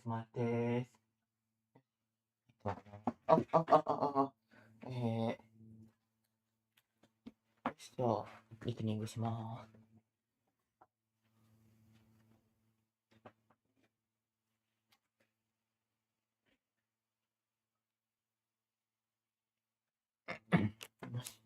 待ってす。よし、じゃあ、リスニングします。よし。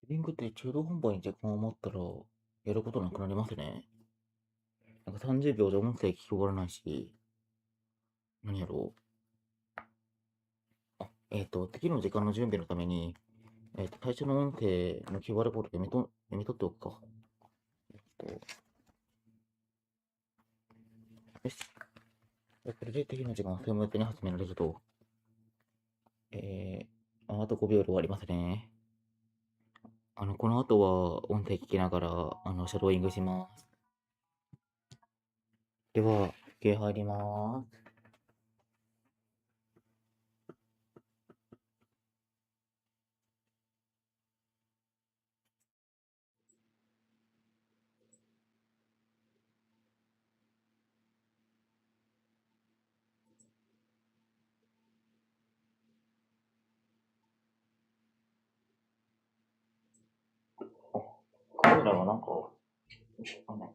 リンクって中途半端に時間を待ったら、やることなくなりますね。なんか30秒じゃ音声聞き終わらないし、何やろう。次の時間の準備のために、最初の音声の QR コード読み取っておくか。よし。これで次の時間をスムーズに始められると、あと5秒で終わりますね。この後は音声聞きながら、シャドーイングします。では、休憩入ります。カメラがなんか、わかんない。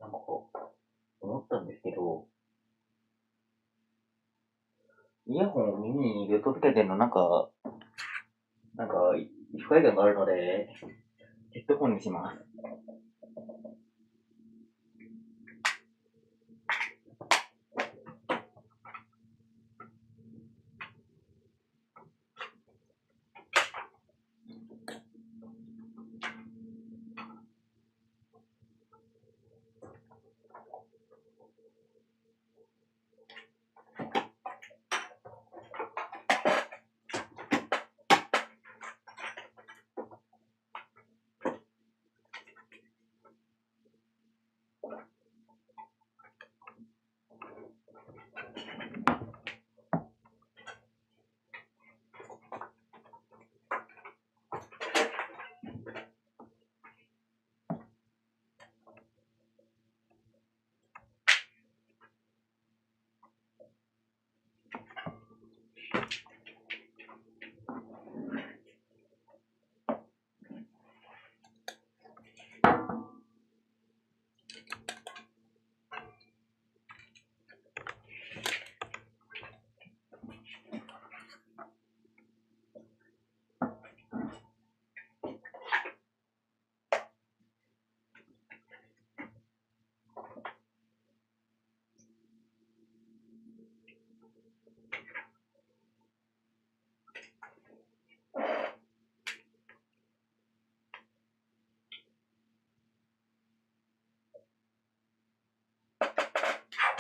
なんか、思ったんですけど、イヤホンを耳にずっとつけてるの不快感があるので、ヘッドホンにします。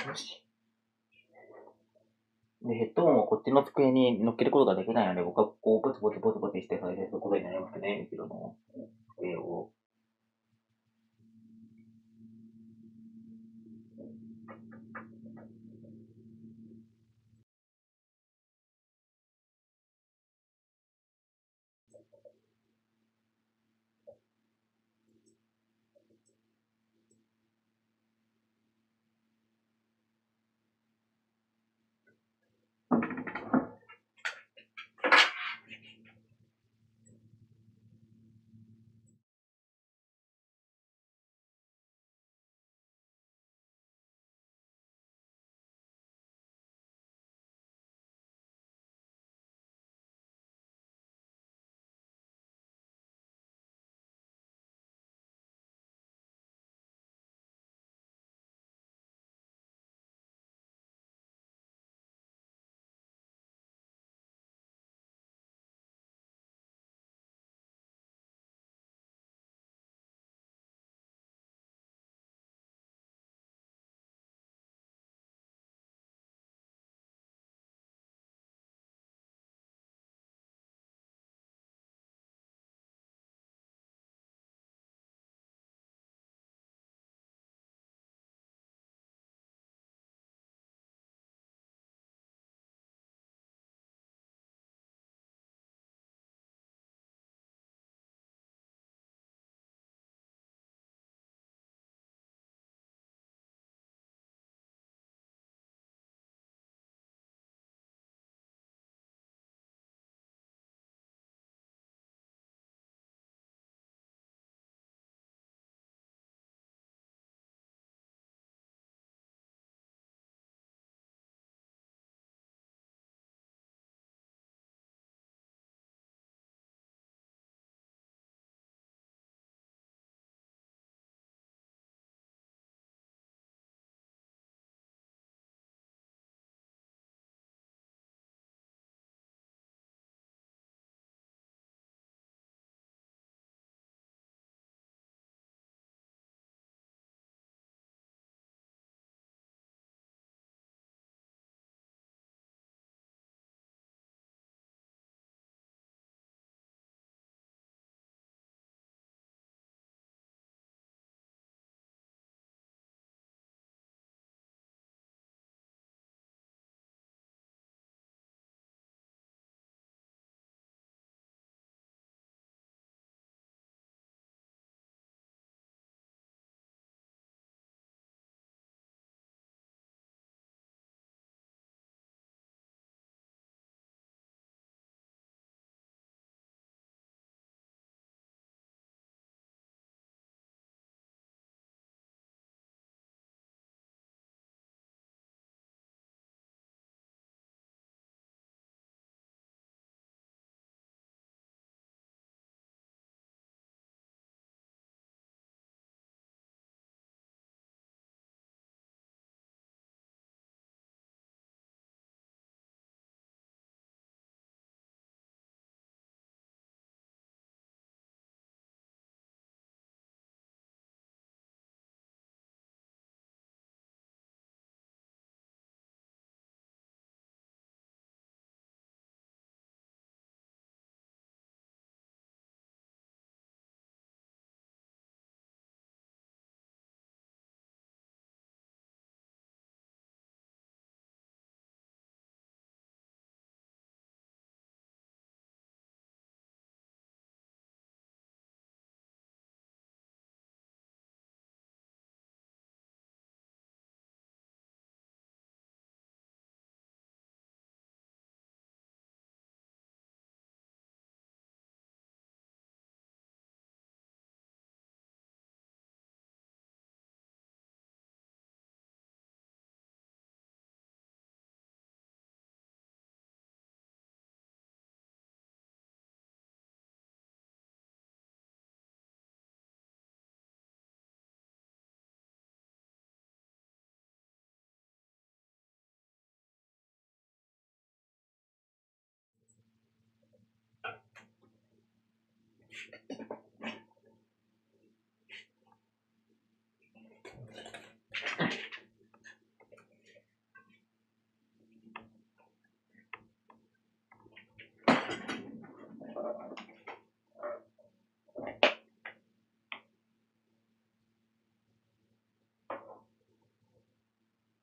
よし。で、ヘッドホンをこっちの机に乗っけることができないので、僕はこう、ボツボツボツボツして再生することになりますね。後ろの机を。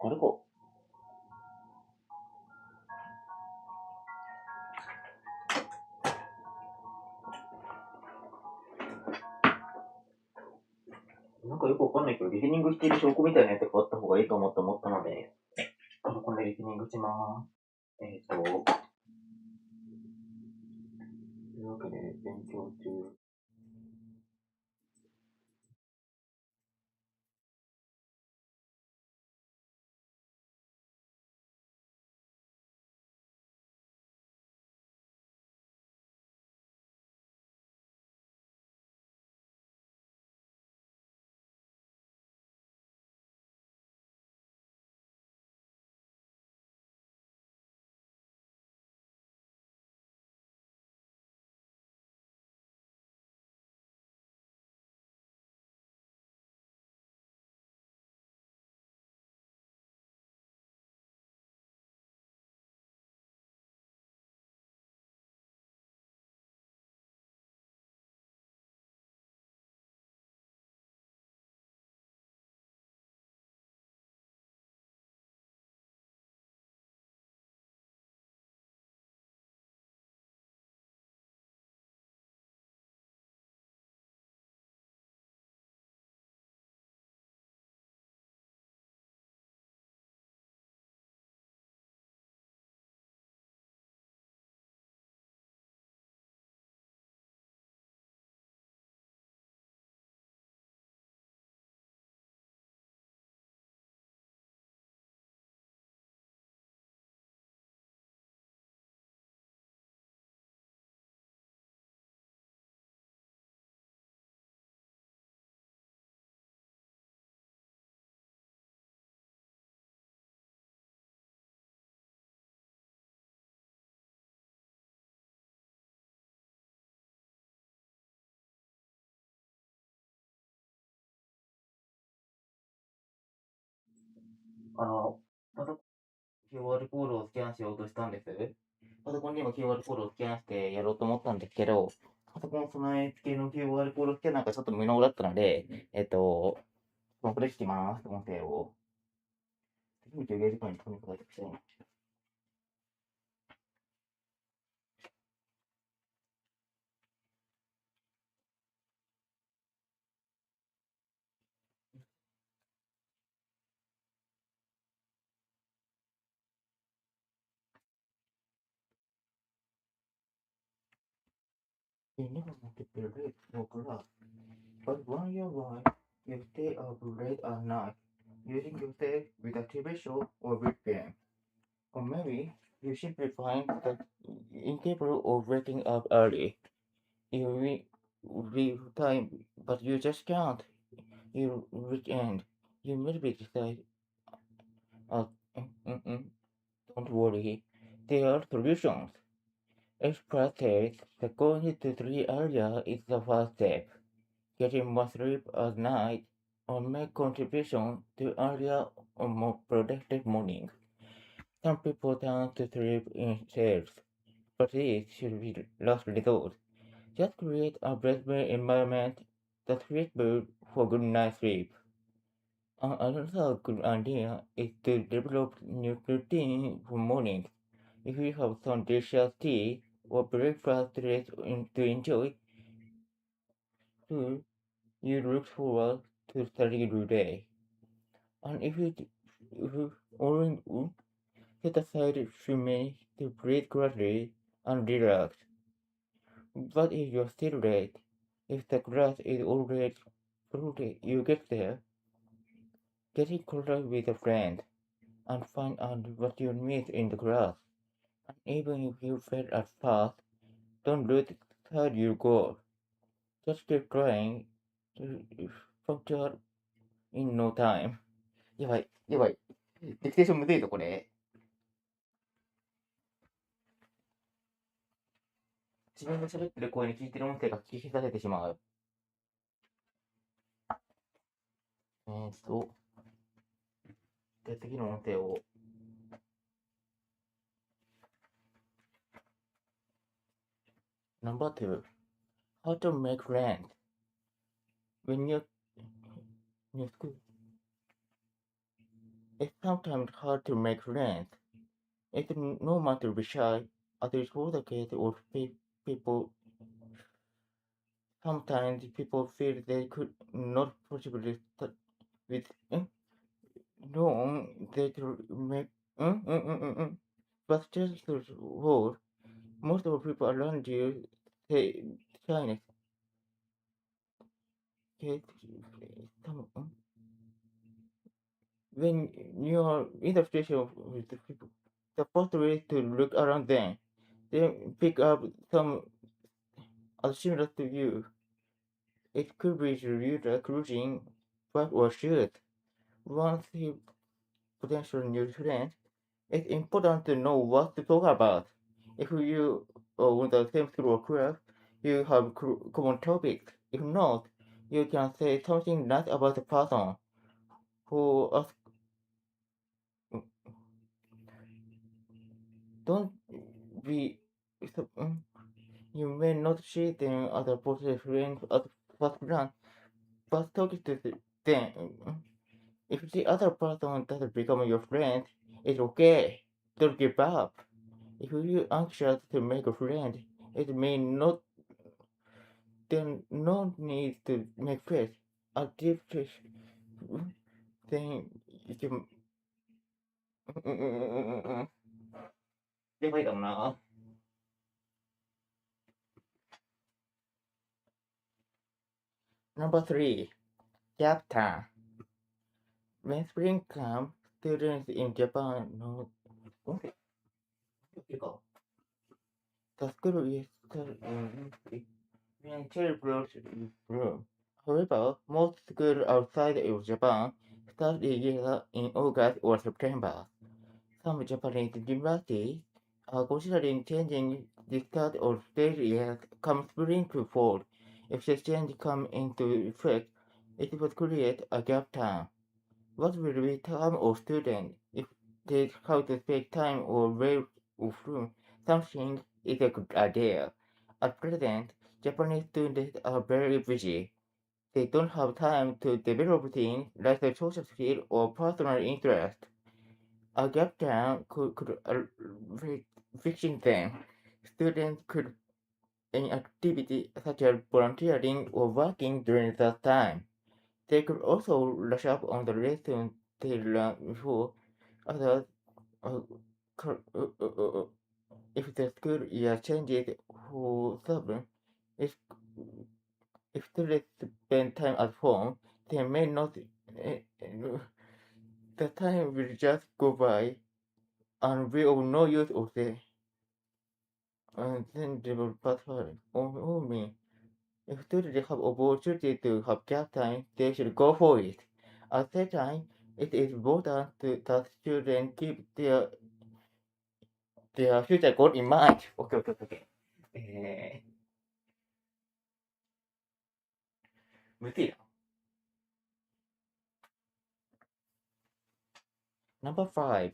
これなんかよくわかんないけど、リスニングしている証拠みたいなやつがあった方がいいと思ったので、これでリスニングします。というわけで、勉強中。パソコン QR コードをスキャンしようとしたんです。パソコンにも QR コードをスキャンしてやろうと思ったんですけど、パソコン備え付けの QR コードスキャンなんかちょっと無能だったので、これ聞きます、音声を。次の休憩時間にとにかくしたいな。You never want to be late for class, but when you arrive, you stay up late at night, using yourself with a TV show or with game. Or maybe you simply find that incapable of waking up early. You leave time, but you just can't. You weekend. You maybe decide, uh, mm, mm, mm, don't worry, there are solutions. Experts say that going to sleep earlier is the first step. Getting more sleep at night will make contribution to earlier or more productive morning. Some people turn to sleep in sales, but this should be last resort. Just create a breathable environment that's suitable for good night's sleep. Another good idea is to develop new routine for mornings. If you have some delicious tea or breakfast to enjoy, too, you look forward to starting your day. And if you only set aside a few minutes to breathe gradually and relax. But if you're still late, if the class is already full, you get there, get in contact with a friend, and find out what you missed in the class. And even if you fail at first, don't lose sight your goal. Just keep trying to factor in no time. やばい、やばい。ディクテーションむずいぞ、これ。自分が喋ってる声に聞いてる音声が聞き消されてしまう。で、次の音声を。Number 2. How to make friends. When you school. It's sometimes hard to make friends. It's normal to be shy, at least for the case of people. Sometimes people feel they could not possibly start with no, they could make but just the whole. Most of the people around you say shyness. Okay, when you're in the situation with the people, the first way is to look around them. Then pick up some others similar to you. It could be reviewed cruising, but or shoot. Once you potential new friends, it's important to know what to talk about. If you are on the same school or class, you have common topics. If not, you can say something nice about the person who asks. Don't be. You may not see them as a positive friend at first glance, but talk to them. If the other person doesn't become your friend, it's okay. Don't give up. If you're anxious to make a friend, it may not. Then no need to make friends. A deep then you can. やばいかもな。Number 3. Chapter. When spring comes, students in Japan know the school is when cherry bloom. However, most schools outside of Japan start the year in August or September. Some Japanese universities are considering changing the start of their year come spring to fall. If the change comes into effect, it would create a gap time. What will be time of student if they have to spend time or way of room? Something is a good idea. At present, Japanese students are very busy. They don't have time to develop things like the social skill or personal interest. A gap time could fixing them. Students could any activity such as volunteering or working during that time. They could also rush up on the lesson they learned before others. Uh, if the school year changes for summer, if if students spend time at home, they may not. The time will just go by, and we will no use of the and then they will pass by. Oh me. If students have opportunity to have gap time, they should go for it. At that time, it is important that students keep their future goal in mind. Okay, okay, okay. むずいな。Number 5.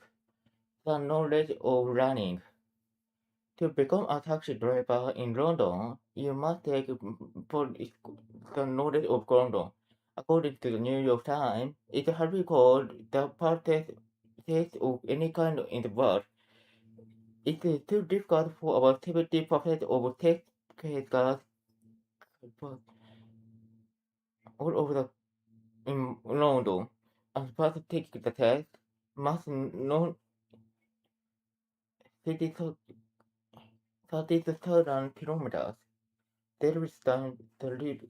The knowledge of running. To become a taxi driver in London, you must take the knowledge of London. According to the New York Times, it has been called the hardest test of any kind in the world. It is too difficult for about 70% of test takers all over in London. As part of taking the test, must know 30,000 kilometers. There is time the lead.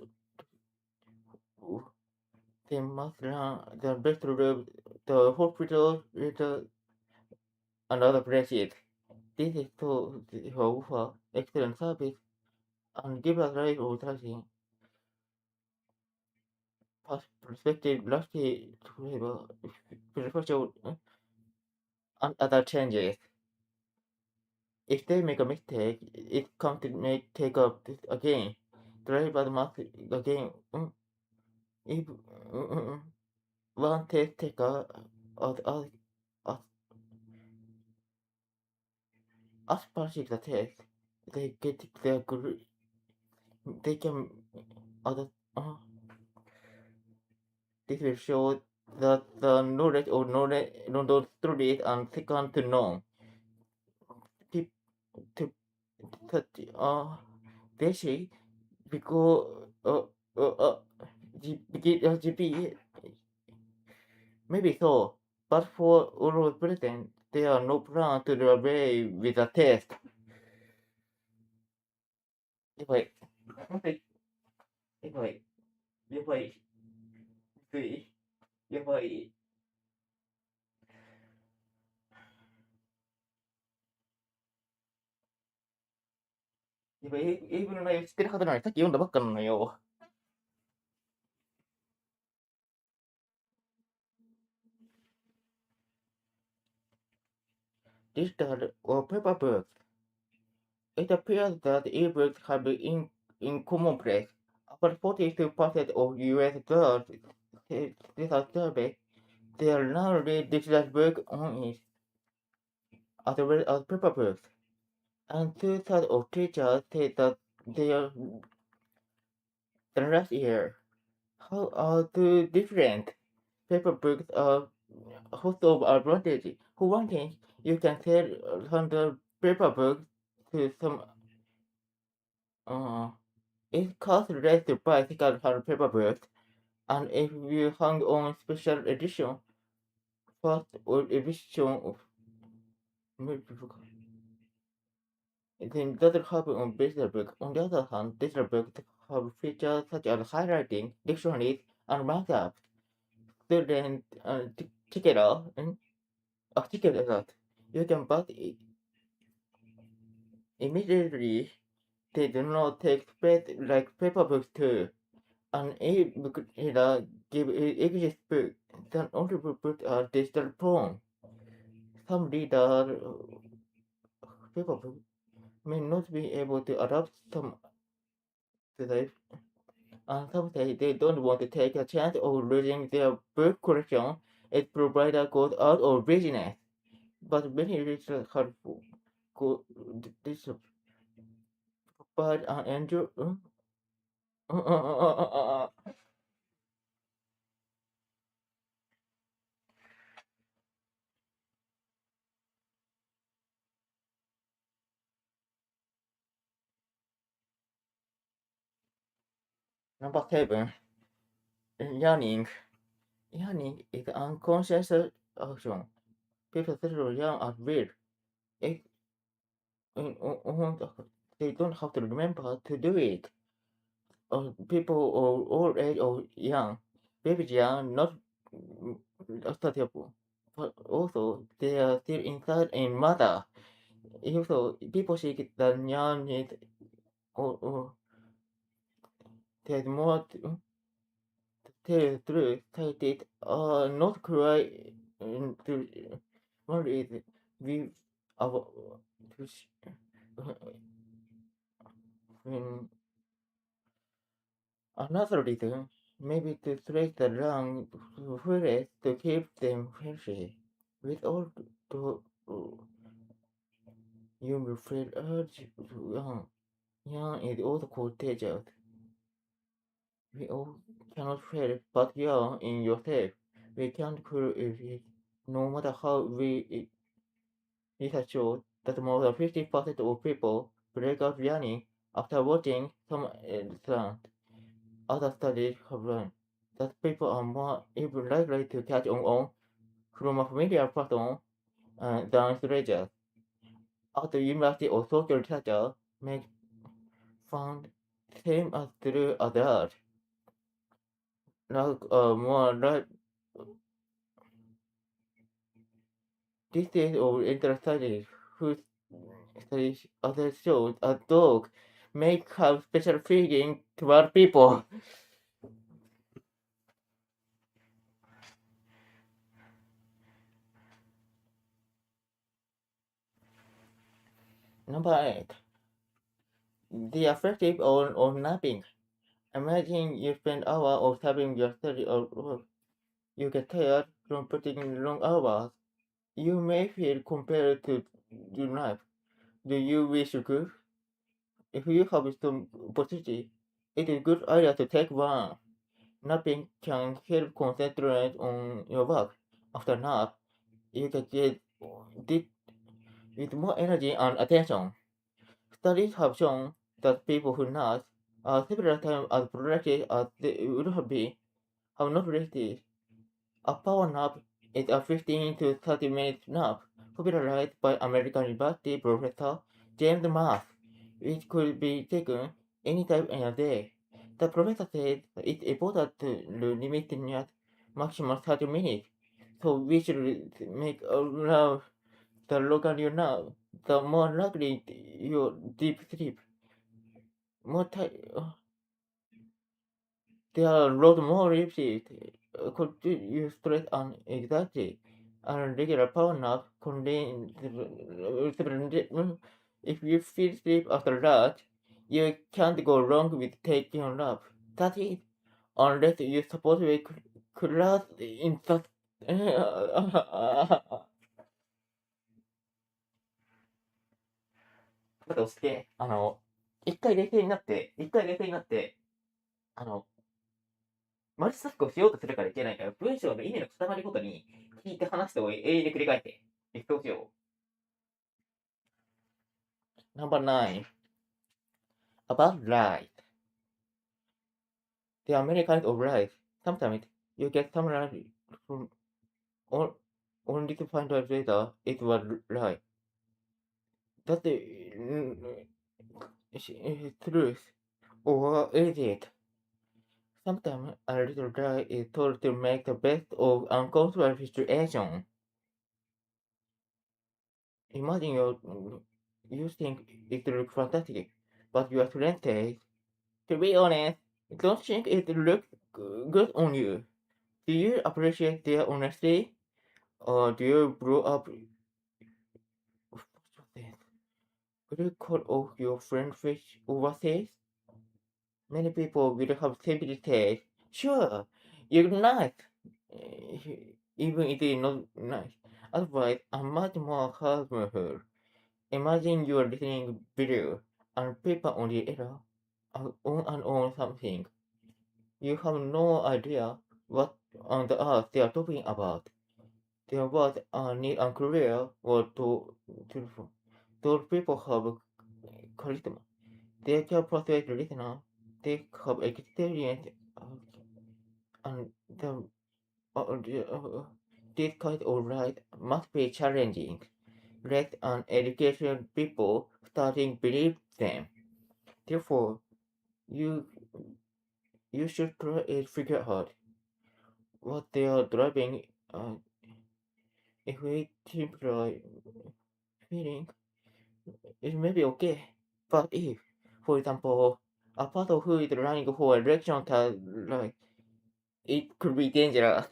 They must learn the best route, the hospital, and other places. This is to offer excellent service and give a life of touching perspective, lasting flavor, spiritual, and other changes. If they make a mistake, it comes to make take up this again. Driver must again. If one test taker as passing the test, they get their they can other this will show that the knowledge or knowledge those stories and second to none. Tip to they say because GP maybe so, but for all present there are no plan to do away with the test. やばい。やばい。やばい。つい。やばい。やばい。英文の内容知ってるはずなのに、さっき読んだばっかなのよ。Digital or paper books. It appears that e-books have been in commonplace. About 42% of US girls this a survey. They are now read digital book only as well as paper books. And two-thirds of teachers say that they are than last year. How are two different? Paper books are host of advantage. For one thing, you can sell 100 paper books to some it costs less to buy second-hand paper books, and if you hang on special edition, first or edition of then it doesn't happen on digital books. On the other hand, digital books have features such as highlighting, dictionaries, and markups. Student ticket that you can buy it immediately. They do not take space like paper books do. An e-book reader gives exist books that only books are digital form. Some readers paper books may not be able to adapt some to life, and some say they don't want to take a chance of losing their book collection if provider goes out of business. But many readers have this provide an enjoy. Number 7. Yearning. Yearning is unconscious action. People settle young at will. It, they don't have to remember to do it. People of old age or young, babies young, not startable, but also they are still inside a mother. Also, people seek the young need or there's more to tell the truth, cited not quite to one is we our when another reason maybe to stretch the lungs to keep them healthy. With all to you will feel urge to young. Young is also contagious. We all cannot feel but young in yourself. We can't cure it no matter how we research shows that more than 50% of people break out running after watching some slant. Other studies have learned that people are more even likely to catch on from a familiar person than strangers. At the University of Social Research make found same as true adults. Like more like this is of interest whose studies other shows a dog may have special feeling toward people. Number 8. The effective on napping. Imagine you spend hours observing your study or work. You get tired from putting in long hours. You may feel compelled to do nap. Do you wish you could? If you have some opportunity, it is a good idea to take one. Napping can help concentrate on your work. After nap, you can get with more energy and attention. Studies have shown that people who nap are several times as productive as they would have not rested. A power nap is a 15 to 30 minute nap popularized by American University professor James Mass, which could be taken anytime in a day. The professor said it's important to limit it at maximum 30 minutes, so we should make around the longer you nap, the more likely your deep sleep. More There are a lot more repeats could use stress and anxiety, and regular power nap contains if you feel sleep after that, you can't go wrong with taking a nap. That is, unless you supposedly class in that だって押して、一回冷静になって、マルチタスクをしようとするからいけないから、文章の意味の固まりごとに聞いて話してを永遠に繰り返して、そうしよう。Number 9. About light. There are many kinds of light. Sometimes you get some light from only to find out later it was light. That's the truth. Or is it? Sometimes a little light is told to make the best of uncomfortable situation. Imagine you think it looks fantastic, but your friend says, to be honest, don't think it looks good on you. Do you appreciate their honesty? Or do you blow up? Will you call off your friend's face overseas? Many people will have simply said, sure, you're nice. Even if it's not nice. Otherwise, I'm much more harmful. Imagine you're listening video and people on the error on and on something. You have no idea what on the earth they are talking about. Their words are neat and clear or truthful. Those people have charisma. They can persuade the listener. They have experience and this kind of light must be challenging. Let an education people starting believe them. Therefore, you should try and figure out what they are driving. If we simply feeling, it may be okay. But if, for example, a person who is running for election like it could be dangerous.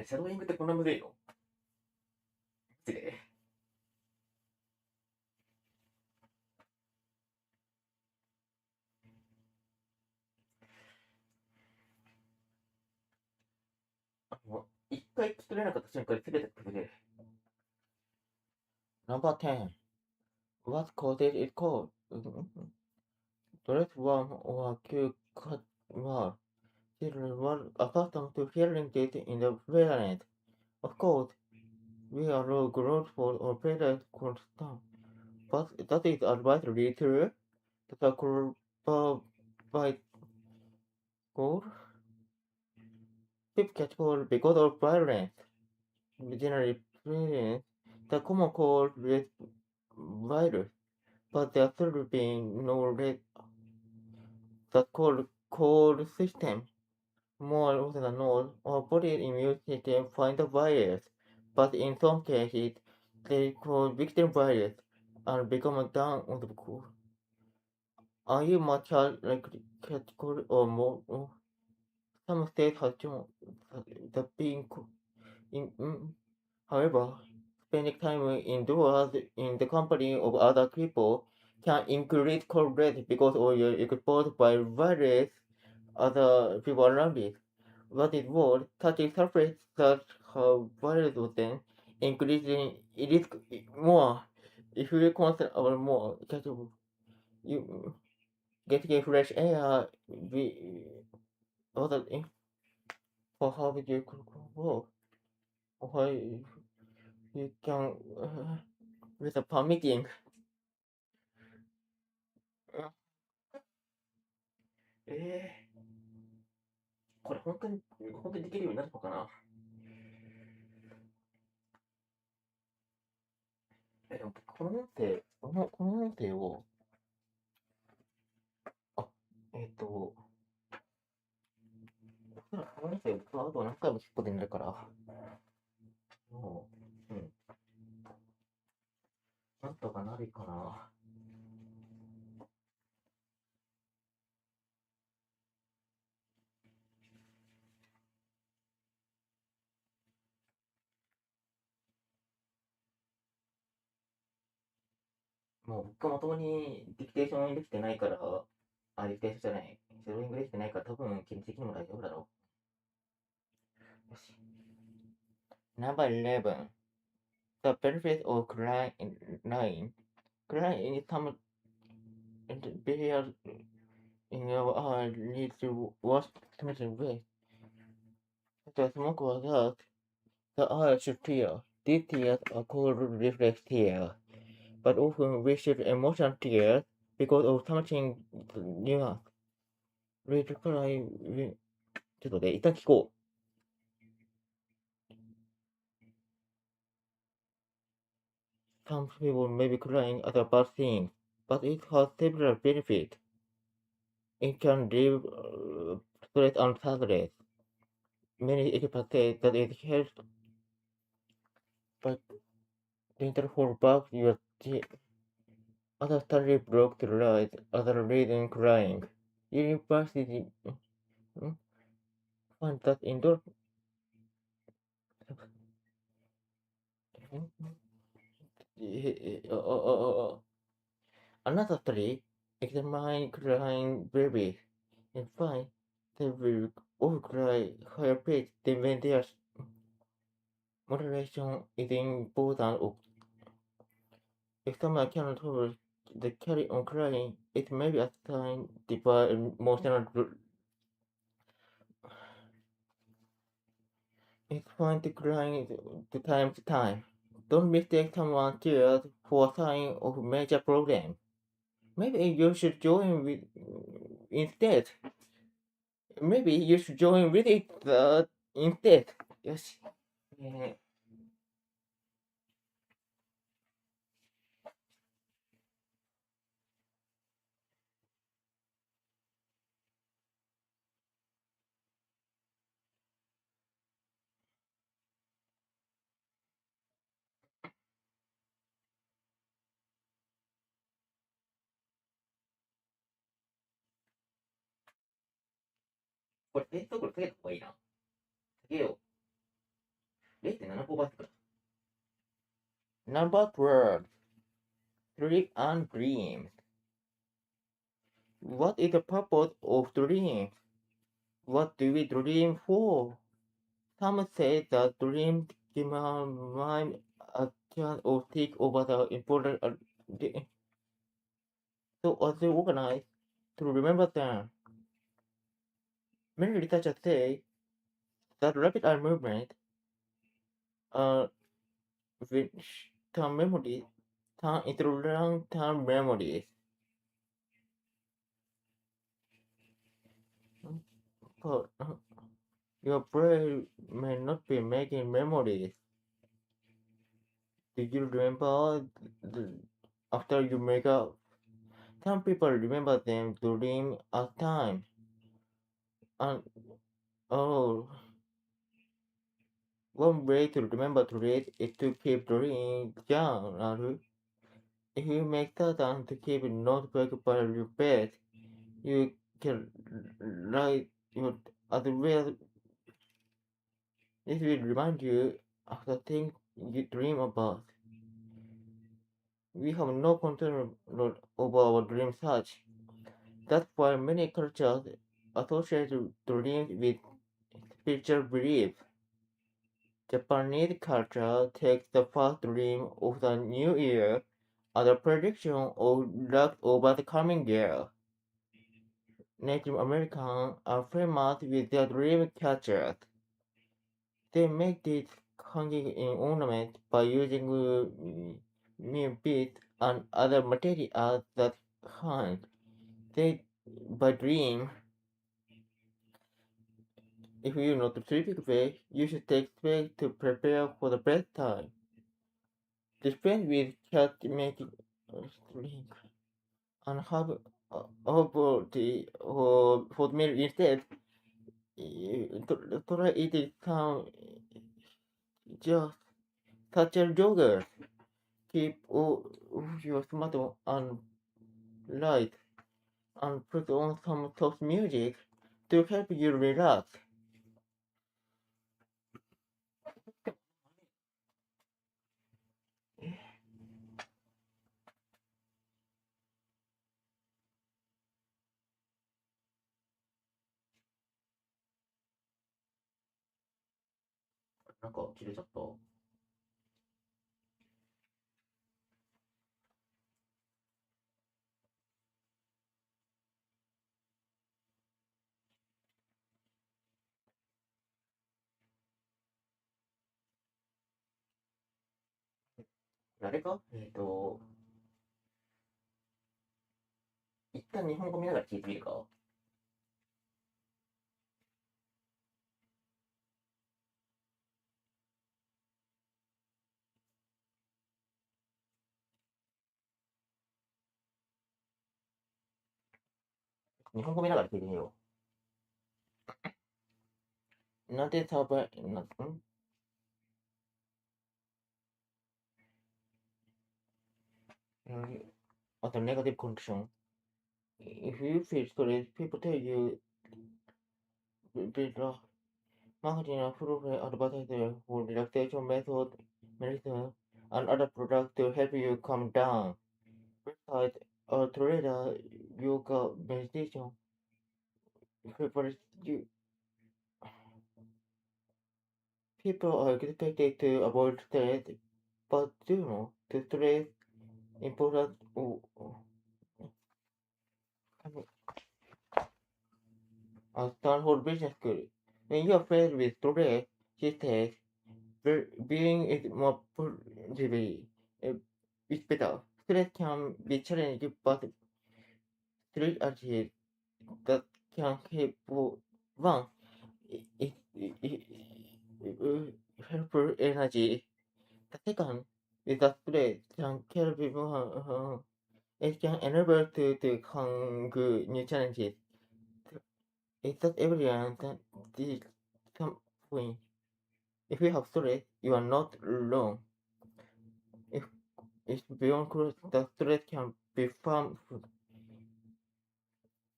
シャドーイングってこんなむずいの？マジで？一回聞き取れなかった瞬間に全て崩れる。Number 10. What causes it cold? Dress warm or keep cut warm. Children were accustomed to hearing this in the parents. Of course, we are all grateful or parents constant. But that is advisory true. The by cold. People catch cold because of violence. Generally, the common cold is virus, but there should be no less that cold system. More often than not, our body's immune system finds the virus, but in some cases, they call victim virus and become down on the cold. Are you much likely to catch cold or more? Some states have shown that being however, spending time indoors in the company of other people can increase cold rate because of your exposed by virus other people around it. What is more, touching surfaces that have valuable then increasing risk more. If you concern about more, you getting fresh air, other for how you work, or you can with a permitting. これ本当にできるようになるのかな。でもこの音声を、この音声をクラウドを何回も聞くことになるから、もう、なんとかなるかな。もう僕はまともにディクテーションできてないから、ディクテーションじゃない、シャドーイングできてないから多分気に的にも大丈夫だろう。よし。Number 11. The benefits of crying. Crying is some barrier in our eye leads to worse committed ways. The smoke was that the eye should tear. These tears are called reflex tears, but often we should emotional tears because of something new. ちょっとね、一旦聞こう。Some people may be crying at a bad thing, but it has several benefits. It can relieve stress and sadness. Many experts say that it helps by gentle hold back your tears. Other studies broke the light other reason crying. University found that indoor another study examined crying babies and find they will all cry higher pace than when their moderation is important. If someone cannot hold the carry on crying, it may be a sign by emotional. It's fine to cry from time to time. Don't mistake someone's tears for a sign of a major problem. Maybe you should join with instead. Maybe you should join with it instead. よし。これ、ペットボトル下げた方がいいな。下げよう。0.75 バーツくらい。Number 12. Dream and dreams. What is the purpose of dreams? What do we dream for? Some say that dreams give our mind a chance to think over the important so as they organize to remember them. Many researchers say that rapid eye movement, which term memories, turn into long-term memories. But your brain may not be making memories. Do you remember after you make up? Some people remember them during a time. And one way to remember to read is to keep drawing journal. If you make certain to keep a notebook by your bed, you can write your other way. This will remind you of the things you dream about. We have no control over our dream search. That's why many cultures associate dreams with spiritual belief. Japanese culture takes the first dream of the new year as a prediction of luck over the coming year. Native Americans are famous with their dream catchers. They make these hanging in ornaments by using beads and other materials that hang. They by dream. If you not sleeping well, you should take space to prepare for the bedtime. Dispense with cat making drink and have the hot milk instead. Try eating some just such as yogurt. Keep your smartphone on light and put on some soft music to help you relax. なんか切れちゃった。誰か一旦日本語見ながら聞いてみるか。日本語見ながら聞いてみよう。なんでサーバー、あとネガティブコンディション。If you feel stressed, people tell you better marketing a full advertisement for relaxation method, medicine, and other products to help you calm down. Website or trader yoga meditation favorites you. People are expected to avoid stress, but do you know the stress important Stanford Business School. When you are faced with stress, she says, being it more positively is better. Stress can be challenging, but stress attitude that can help one helpful energy. The second is that stress can help people. It can enable to conquer new challenges. It's that everyone can this point. If you have stress, you are not alone. If it's beyond cross, the stress can be harmful.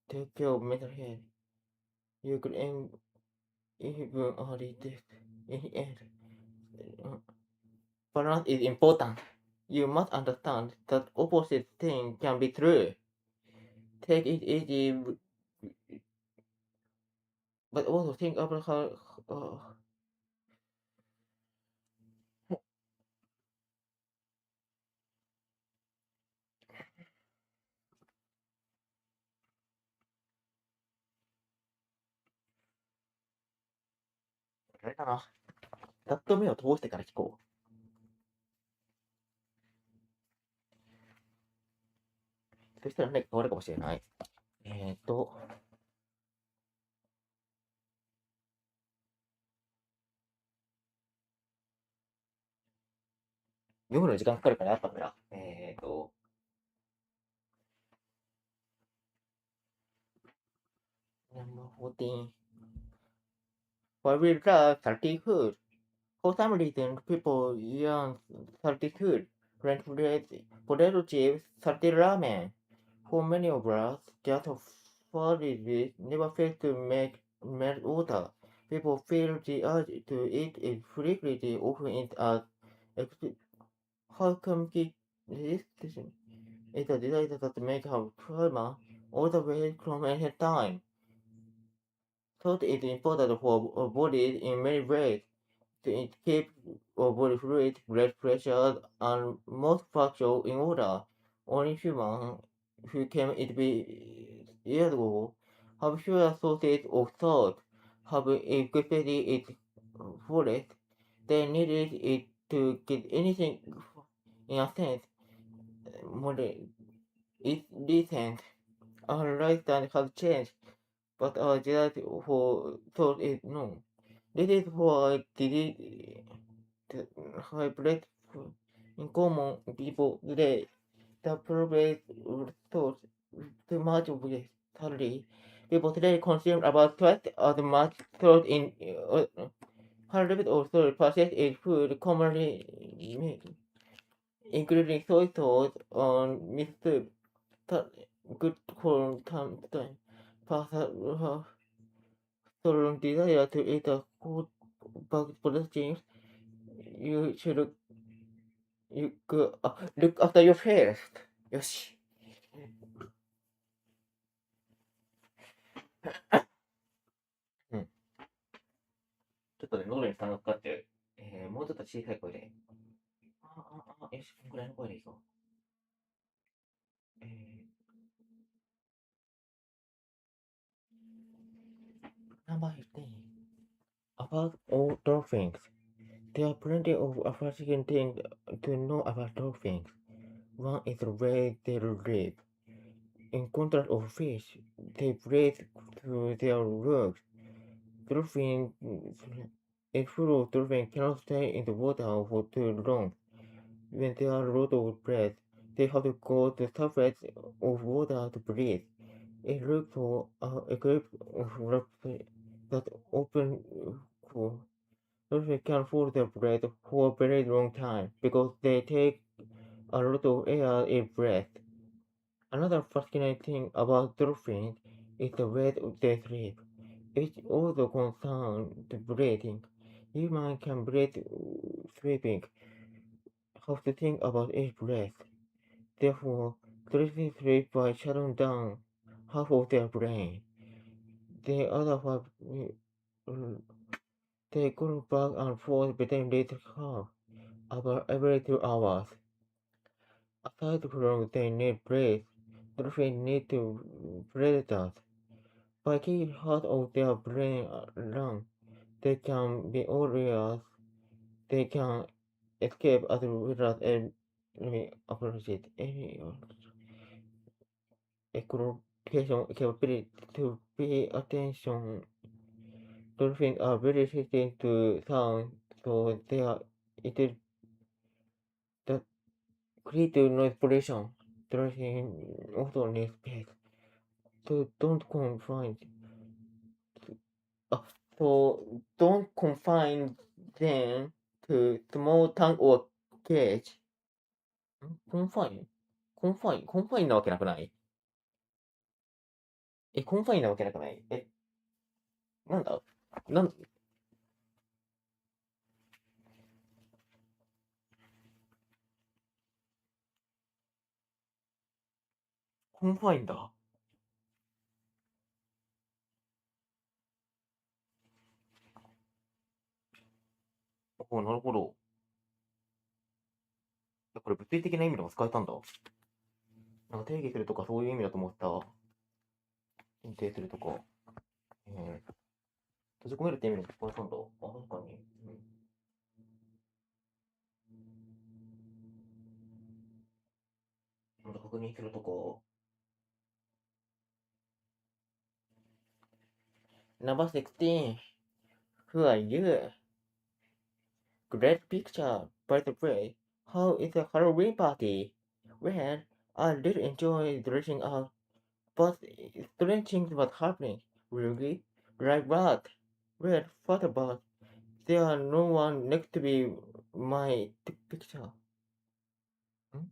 Take care of mental health. You could end even early death in the end. Balance is important. You must understand that opposite thing can be true. Take it easy, but also think about how. あれかな。ざっと目を通してから聞こう。そしたらね、変わるかもしれない。読むのに時間かかるからやっぱダメだ。Number 14. Why we love salty food? For some reason, people use salty food. French fries, potato chips, salty ramen. For many of us, just for this never fails to make melt water. People feel the urge to eat it frequently, often it as how come this is a desire that make our trauma all the way from any time. Salt is important for our body in many ways. To keep our body fluid, blood pressure, and most function in order. Only humans who came into being years ago have fewer sources of salt, have equipped its forest. They needed it to get anything in a sense. Modern is recent. Our lifestyle has changed, but our desire for salt is known. This is why disease hybrid in common people today. The problem thought too much of this salary. People today consume about twice as much salt in hundred of salt purchased in food commonly made, including soy sauce and miso soup. Good for time. Personal desire to eat a good protein. You should look after your health. よし。うん。ちょっとね、喉に負担がかかってる。もうちょっと小さい声で。よし、このくらいの声でいいぞ。Number 15. About all dolphins. There are plenty of fascinating things to know about dolphins. One is the way they live. In contrast of fish, they breathe through their lungs. Dolphins, a full dolphin cannot stay in the water for too long. When they are out of breath, they have to go to the surface of water to breathe. It looks for a group of that open dolphins can hold their breath for a very long time because they take a lot of air in breath. Another fascinating thing about dolphins is the way they sleep. It also concerns the breathing. Humans can breathe sleeping. Have to think about each breath. Therefore, dolphins sleep by shutting down half of their brain. The other half they go back and forth between this half about every 2 hours. Aside from they need breath, dolphins need to predators. By keeping half of their brain alone, they can be all areas. They can escape as well as enemy approaches. Any echolocation capability to pay attention. Dolphins are very sensitive to sound, so they are it the creative noise pollution. Dolphins also need space. So don't confine so don't confine them to small tank or cage. confine? コンファインなわけなくない？コンファインなわけなくない？なんだコンファインだ。なるほど。これ物理的な意味でも使えたんだ。なんか定義するとかそういう意味だと思った。認定するとか。閉じ込めるって意味でも使えたんだ。確かに。まだ確認するとか。Number 16. Who are you? Great picture, by the way. How is the Halloween party? Well, I did enjoy dressing up, but strange things was happening. Really? Like what? Well, what about? There are no one next to be my picture. Hmm?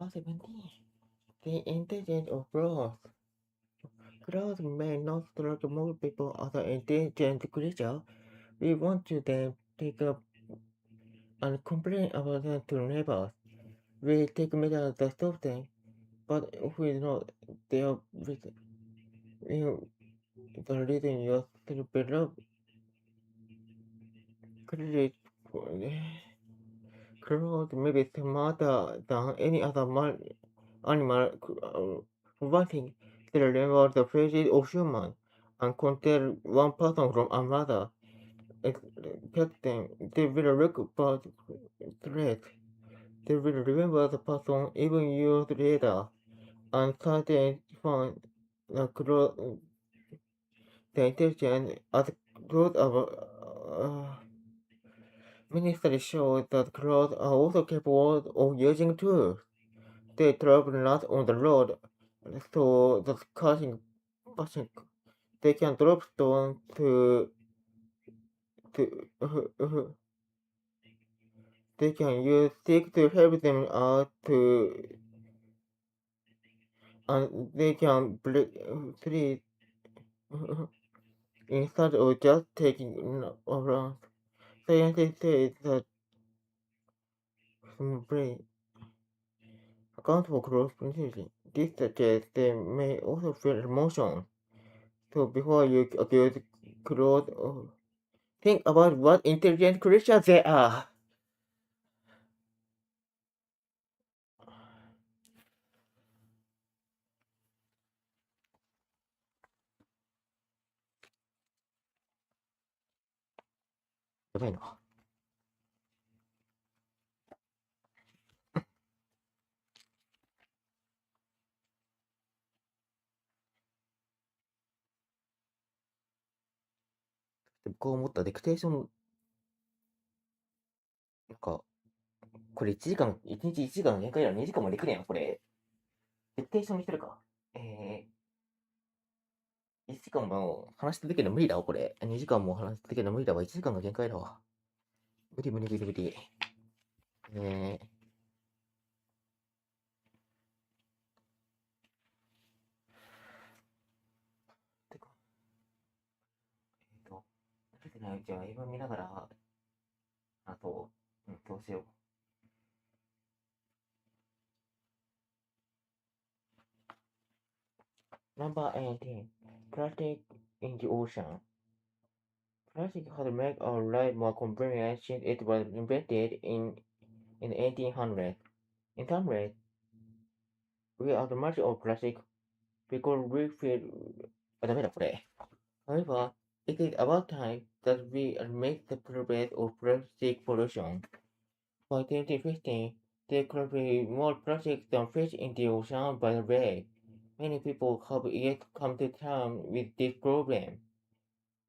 Oh, 17. The intelligence of growth. Clouds may not strike most people as an intelligent creature. We want to then take up and complain about them to neighbors. We take measures to stop them, but if we know they are with you, the reason you still below credit clouds may be smarter than any other animal. For one thing, they remember the faces of humans and can tell one person from another. Expect them, they will look about threat. They will remember the person even years later, and certain find the intelligence as growth of many studies show that crows are also capable of using tools. They travel not on the road, so the passing they can drop stones to they can use sticks to help them out and they can break trees instead of just taking around. Scientists say that brain accounts for cross pronunciation. This suggests they may also feel emotions. So before you accuse crows, think about what intelligent creatures they are. やばいな。こう思ったディクテーション、なんか、これ1時間、1日1時間の限界やろ、2時間もできるやん、これ。ディクテーションにしてるか。1時間も話し続けるの無理だわ、これ。2時間も話し続けるの無理だわ。1時間が限界だわ。無理無理無理無理。てか、慣れてないうちは映画見ながら、あと、どうしよう。Number 18. Plastic in the ocean. Plastic has made our life more convenient since it was invented in the 1800s. In some ways, we are the much of plastic because we feel... あ、ダメだ、これ。However, it is about time that we make the progress of plastic pollution. By 2015, there could be more plastic than fish in the ocean by the way. Many people have yet come to terms with this problem.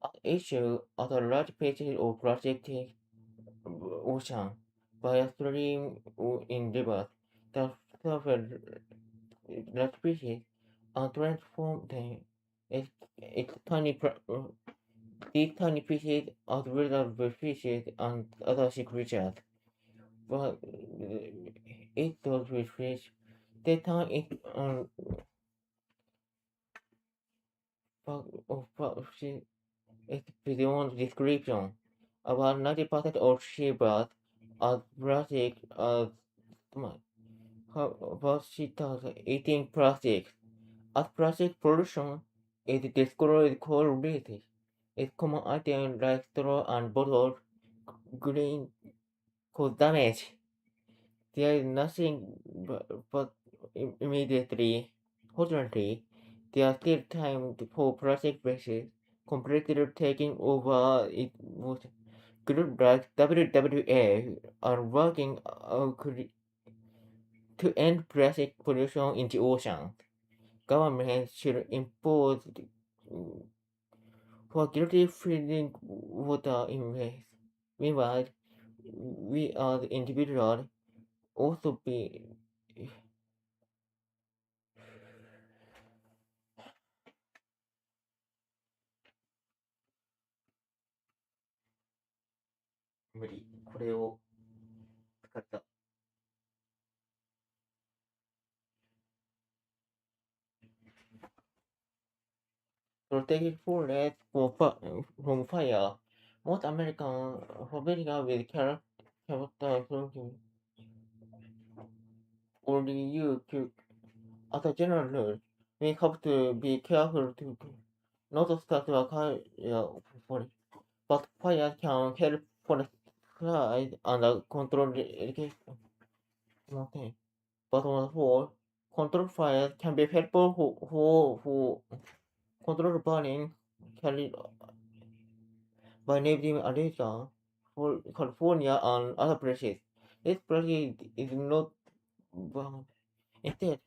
At issue are the large pieces of plastic ocean by a stream in rivers that suffer large pieces and transform them into these tiny pieces as well as fishes and other sea creatures. But it does with fish. They turn it of fish is beyond description. About 90% of seabirds are plastic as parasiters eating plastic. As plastic pollution is destroyed coral reefs, its common items like straw and bottles green cause damage. There is nothing but immediately. Fortunately, there is still time for plastic wastes completely taking over its motion. Groups like WWF are working to end plastic pollution in the ocean. Governments should impose for guilty filling water in waste. Meanwhile, we as individuals also be無理。これを使った。protected forest from fire. Most Americans are familiar with character only you to. As a general rule, we have to be careful to not start a fire, but fire can help forest slide under control. But on the whole, controlled fire can be helpful for controlled burning carried by neighboring Arizona, California, and other places. This practice is not banned. Instead,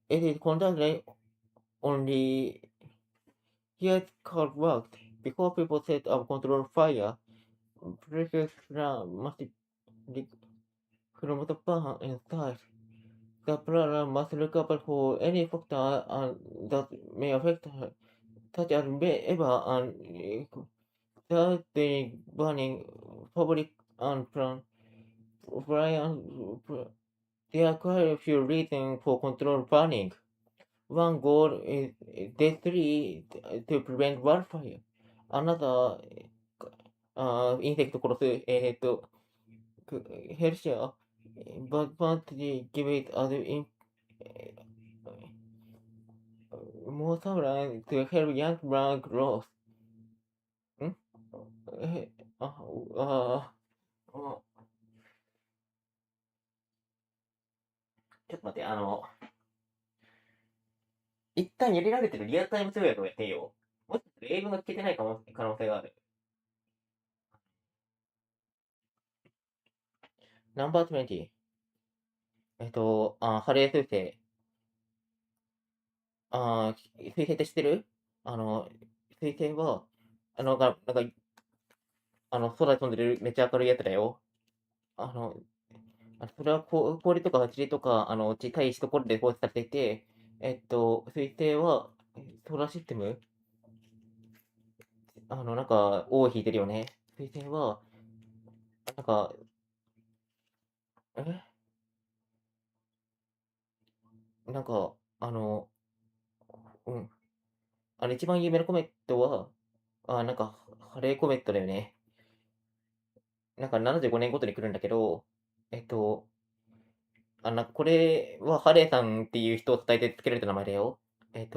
it is conducted only here it worked. Before people set up controlled fire, places must be from the burn inside. The planner must recover for any factor that may affect her, such as ever and the burning public and plan. There are quite a few reasons for controlled burning. One goal is day 3 to prevent wildfire. Another, インセクト殺す、ヘルシャー、but give it as more sunlight to help young plant growth. んえ、あ、あ、あ、ちょっと待って、一旦やりられてるリアルタイム通訳をやってよ。もしかしたら英語が聞けてない可能性がある。ナンバー20。ハレー彗星。彗星って知ってる？彗星は、空に飛んでるめっちゃ明るいやつだよ。それは氷とか塵とか、近いところで放出されていて、彗星は、ソーラーシステム、尾を引いてるよね。彗星は、なんか、えなんか、うん。一番有名なコメットは、ハレーコメットだよね。75年ごとに来るんだけど、えっと、これはハレーさんっていう人を伝えてつけられた名前だよ。彗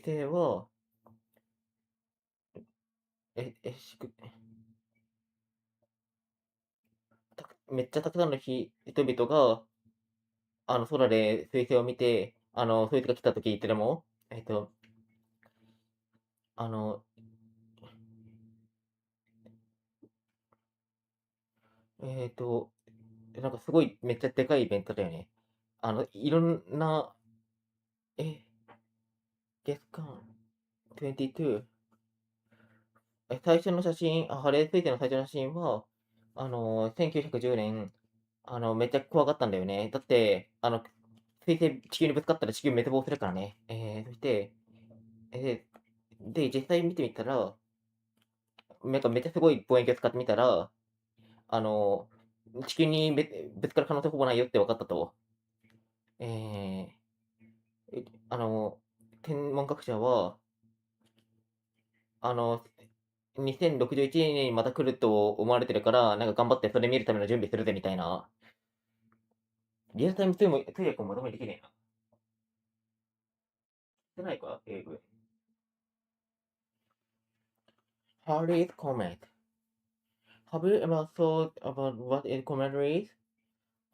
星は、え、え、しく、めっちゃたくさんの人々が、空で彗星を見て、そいつが来た時ってのも、あの、えっと、すごいめっちゃでかいイベントだよね。いろんな、え、月間22、最初の写真、ハレー彗星の最初の写真は、1910年、めっちゃ怖かったんだよね。だって、彗星地球にぶつかったら地球滅亡するからね。そして、で、実際見てみたら、めっちゃすごい望遠鏡使ってみたら、あの、地球にぶつかる可能性ほぼないよって分かったと。えー、えあの、天文学者は、あの、2061年にまた来ると思われてるから、頑張ってそれ見るための準備するぜみたいな。リアルタイム通訳をまとめできねえな。してないか英語。Harry's Comet. Have you ever thought about what a comet is?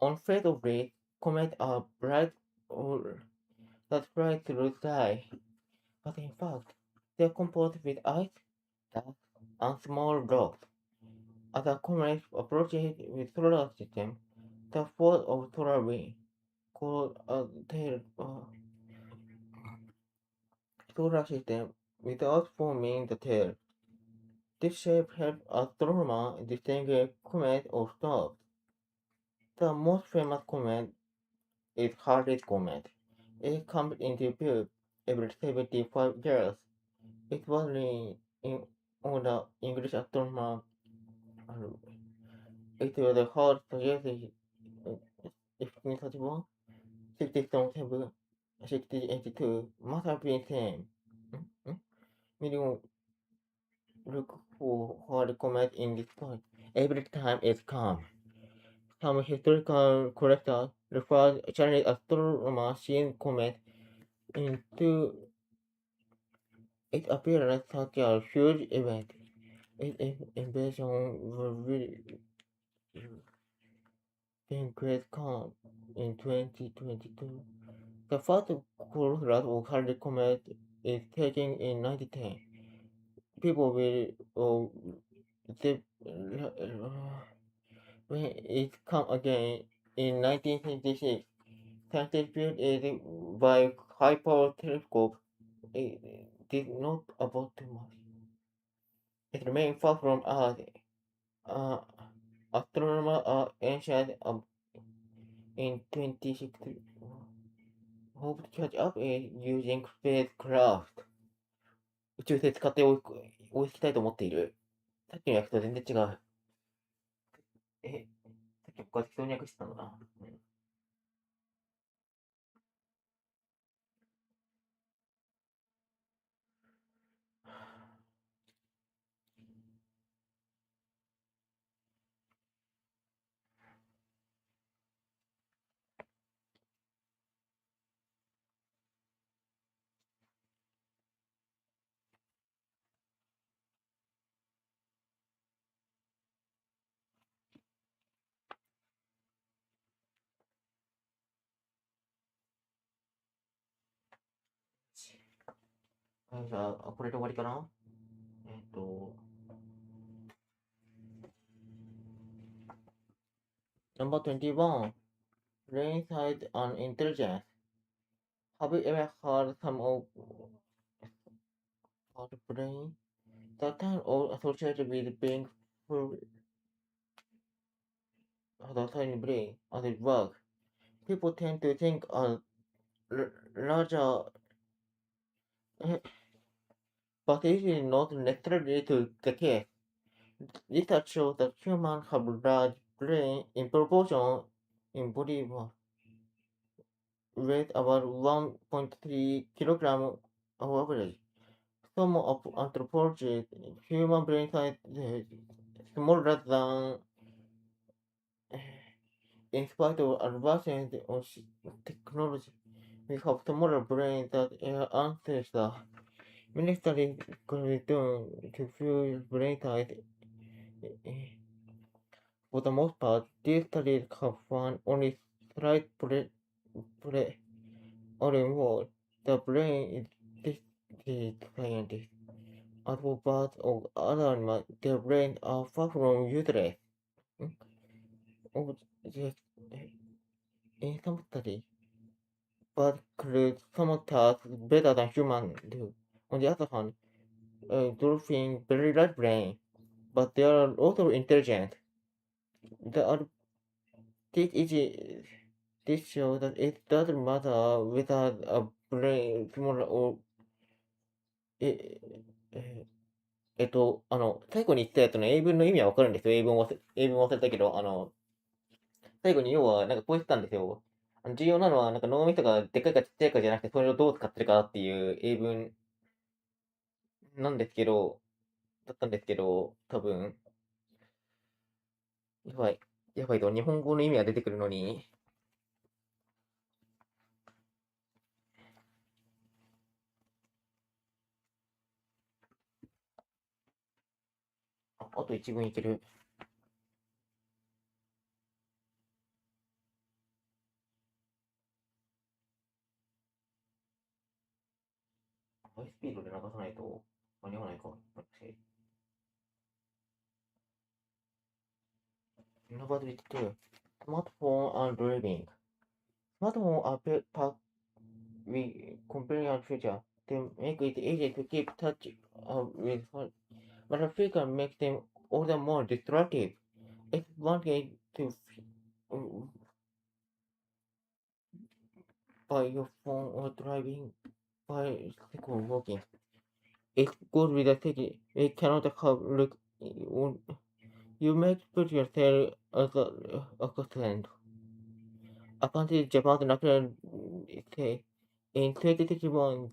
On face of it, comets are bright or that fly through the sky. But in fact, they are composed with ice, dust, and small rocks. As a comet approaches with solar system, the force of solar wind, called a tail solar system, without forming the tail. This shape helps astronomers distinguish comets or stars. The most famous comet is Halley's Comet. It comes into view every 75 years. It was on the English astronomer. It was the hard suggested 1531, 67, 1682 must have been same. Medium look for the comment in this point. Every time is calm. Some historical collectors refer Chinese astronomer seeing comet into its appearance such a huge event. Its invasion will being great calm in 2022. The first photograph of Halley comet is taken in 1910. People will they, when it come again in 1926. Scientists viewed it by high-power telescope. It did not about too much. It remained far from Earth. Uh, Astronomers are ancient in 2060. Hope to catch up using spacecraft. 宇宙船使って追いつきたいと思っている。さっきの訳と全然違う。さっき僕は適当に訳してたのかな。じゃあ、これで終わりかな。Number 21. Brain size and intelligence. Have you ever heard some of the brain? The term all associated with being full of the tiny brain as it works. People tend to think a larger, but this is not necessarily the case. Research shows that humans have large brain in proportion in body weight about 1.3 kilogram on average. Some of anthropology's human brain size is smaller than in spite of advances on technology. We have smaller brains than our ancestors. Many studies can be done to view brain size. For the most part, these studies have found only slight or more. The brain is scientists. As for birds or other animals, their brains are far from useless. In some studies, birds could some tasks better than humans do. On the other hand, dolphins very large brain, but they are also intelligent. This shows that it doesn't matter whether a brain is smaller or 最後に言ったやつの英文の意味はわかるんですよ。英文忘れたけど、最後に要は、なんかこう言ってたんですよ。重要なのは、なんか脳みそがでっかいかちっちゃいかじゃなくて、それをどう使ってるかっていう英文なんですけど、だったんですけど、多分、やばいと、日本語の意味が出てくるのに、あと一文いける。ハイスピードで流さないと間に合わないか。Number 22. Smartphone and driving. Smartphones are we companion feature. They make it easy to keep touch with phone, but the feature makes them all the more destructive. It's one way to buy your phone or driving bicycle walking. It's good with the city. It cannot have look. You might put yourself as a accident. Apparently, Japan's national day in 2021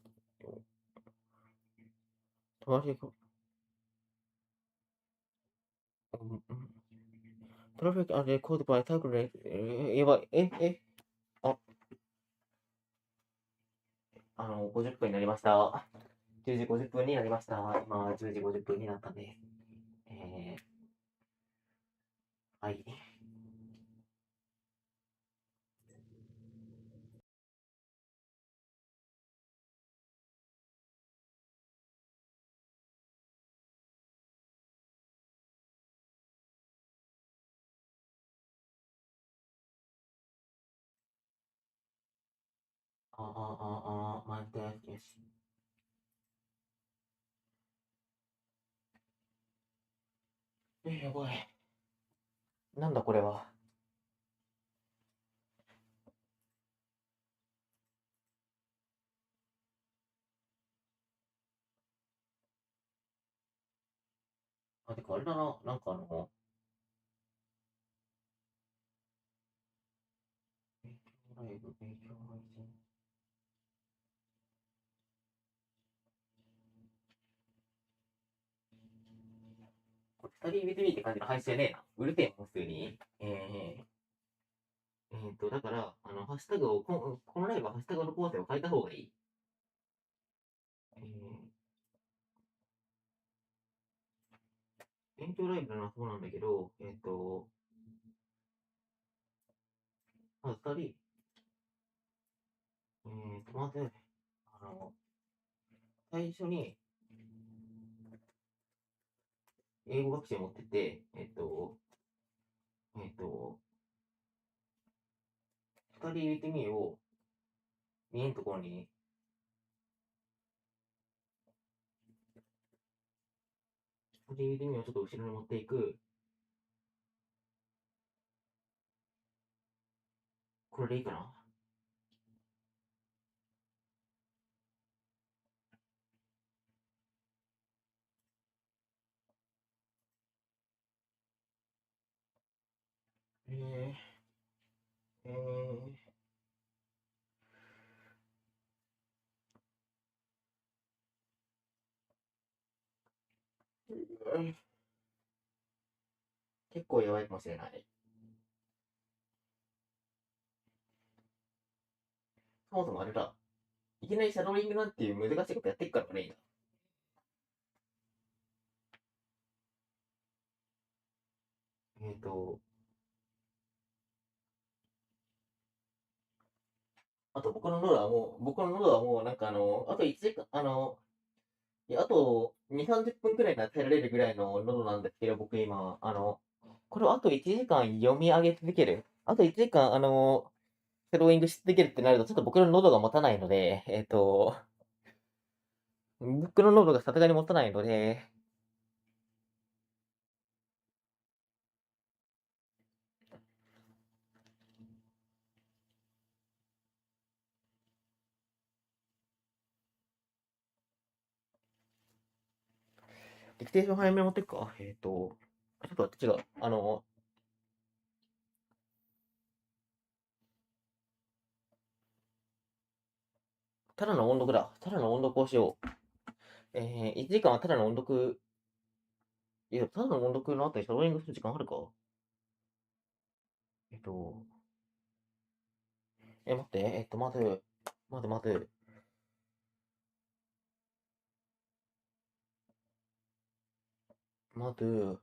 トラフィック、トラフィックレコードバイタグレ、やばい、あ、50分になりました。10時50分になりました。今、10時50分になったんで。はい。満点です。やばい。なんだこれは。てかあれだな。なんか勉強ライブ、勉強配信。これ、スタディ with me って感じの配信じゃねえな。うるせえもん、普通に。だから、ハッシュタグを、このライブはハッシュタグの構成を変えた方がいい。勉強ライブならそうなんだけど、まず2人、まず、あの、最初に英語学習持ってて、2人入れてみを、見えんところに、2人入れてみをちょっと後ろに持っていく。これでいいかな。えー、え結構やばいかもしれない。そもそもあれだ。いきなりシャドーイングなんていう難しいことやってっからね、今。えっ、と、あと僕の喉はもうなんかあと1時間、いや、あと2、30分くらいなら耐えられるぐらいの喉なんですけど、僕今、これをあと1時間読み上げ続ける。あと1時間、スローイングし続けるってなると、ちょっと僕の喉が持たないので、僕の喉がさすがに持たないので、ディクテーション早めに持ってくか。ちょっと待って、違う。ただの音読だ。ただの音読をしよう。1時間はただの音読、いや、ただの音読の後にシャドーイングする時間あるか。えっと、待って、まず、まず、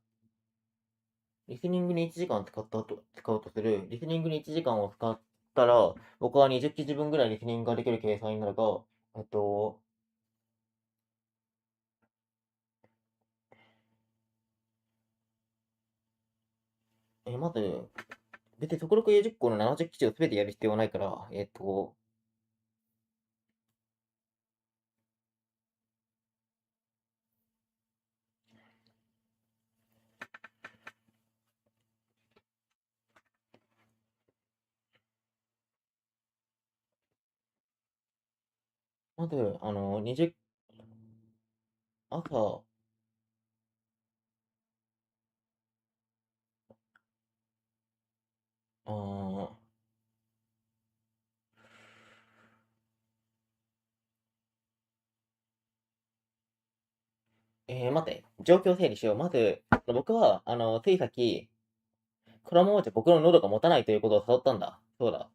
リスニングに1時間使うとする。リスニングに1時間を使ったら、僕は20記事分ぐらいリスニングができる計算になるが、えっと、まず、別に速録40個の70記事を全てやる必要はないから、まず、20、朝、あー待って、状況整理しよう。まず、僕は、ついさっき、このままじゃ僕の喉が持たないということを誘ったんだ。そうだ。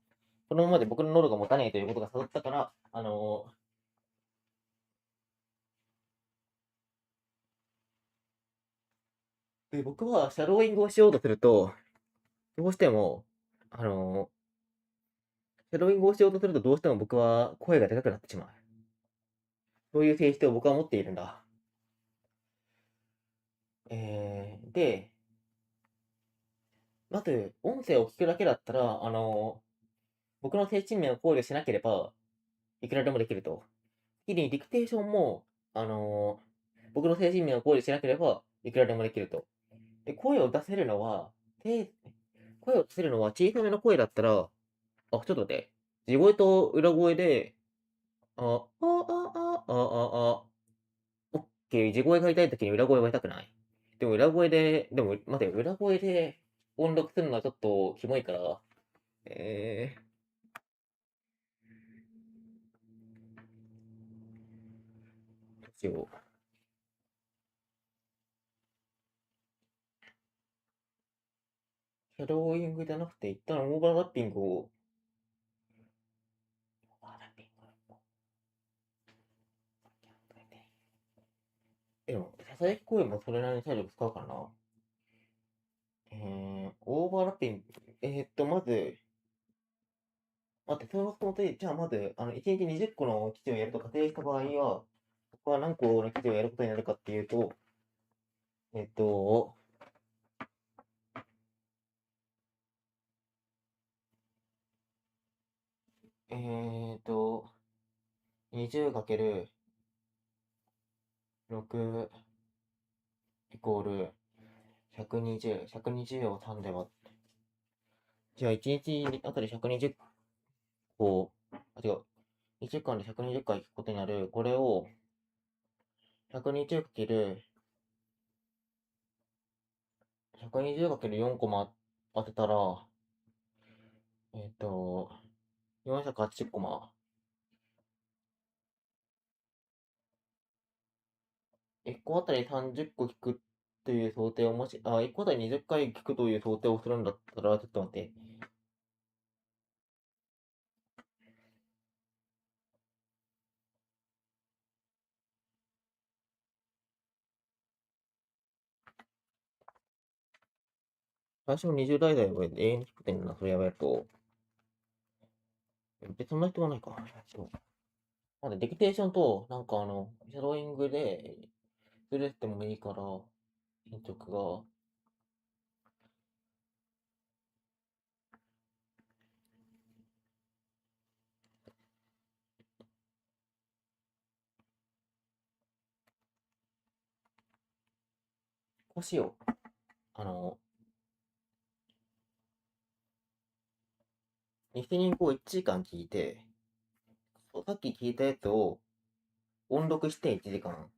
このままで僕の喉が持たないということが誘ったから、で、僕はシャドーイングをしようとすると、どうしても、あのシャドーイングをしようとするとどうしても僕は声がでかくなってしまう。そういう性質を僕は持っているんだ。で、まず、音声を聞くだけだったら、僕の精神面を考慮しなければ、いくらでもできると。次に、ディクテーションも、僕の精神面を考慮しなければ、いくらでもできると。で、声を出せるのは小さめの声だったら、ちょっと待って。地声と裏声で、オッケー、地声が痛いときに裏声は痛くない。でも待てよ、裏声で音読するのはちょっとキモいから、どうしよう。シャドーイングじゃなくて、一旦オーバーラッピングを、オーバーラッピングでも、ささやき声もそれなりに体力使うからな。オーバーラッピング、まず、待って、そのとじゃあまず、1日20個の記事をやると仮定した場合は、僕は何個の記事をやることになるかっていうと、えっと、えっと、20×6 イコール120、120を3で割って、じゃあ1日あたり120個、違う、1時間で120回聞くことになる。これを 120× 120×4 コマ当てたら、480コマ。1個あたり30個聞くという想定を1個あたり20回聞くという想定をするんだったら、ちょっと待って。最初の20代は永遠に聞くってんな、それやめると。別にそんな人はないか。まだディクテーションと、シャドーイングで、ずれてもいいから、進捗が、こうしよう。リスニングを1時間聞いて、さっき聞いたやつを音読して1時間。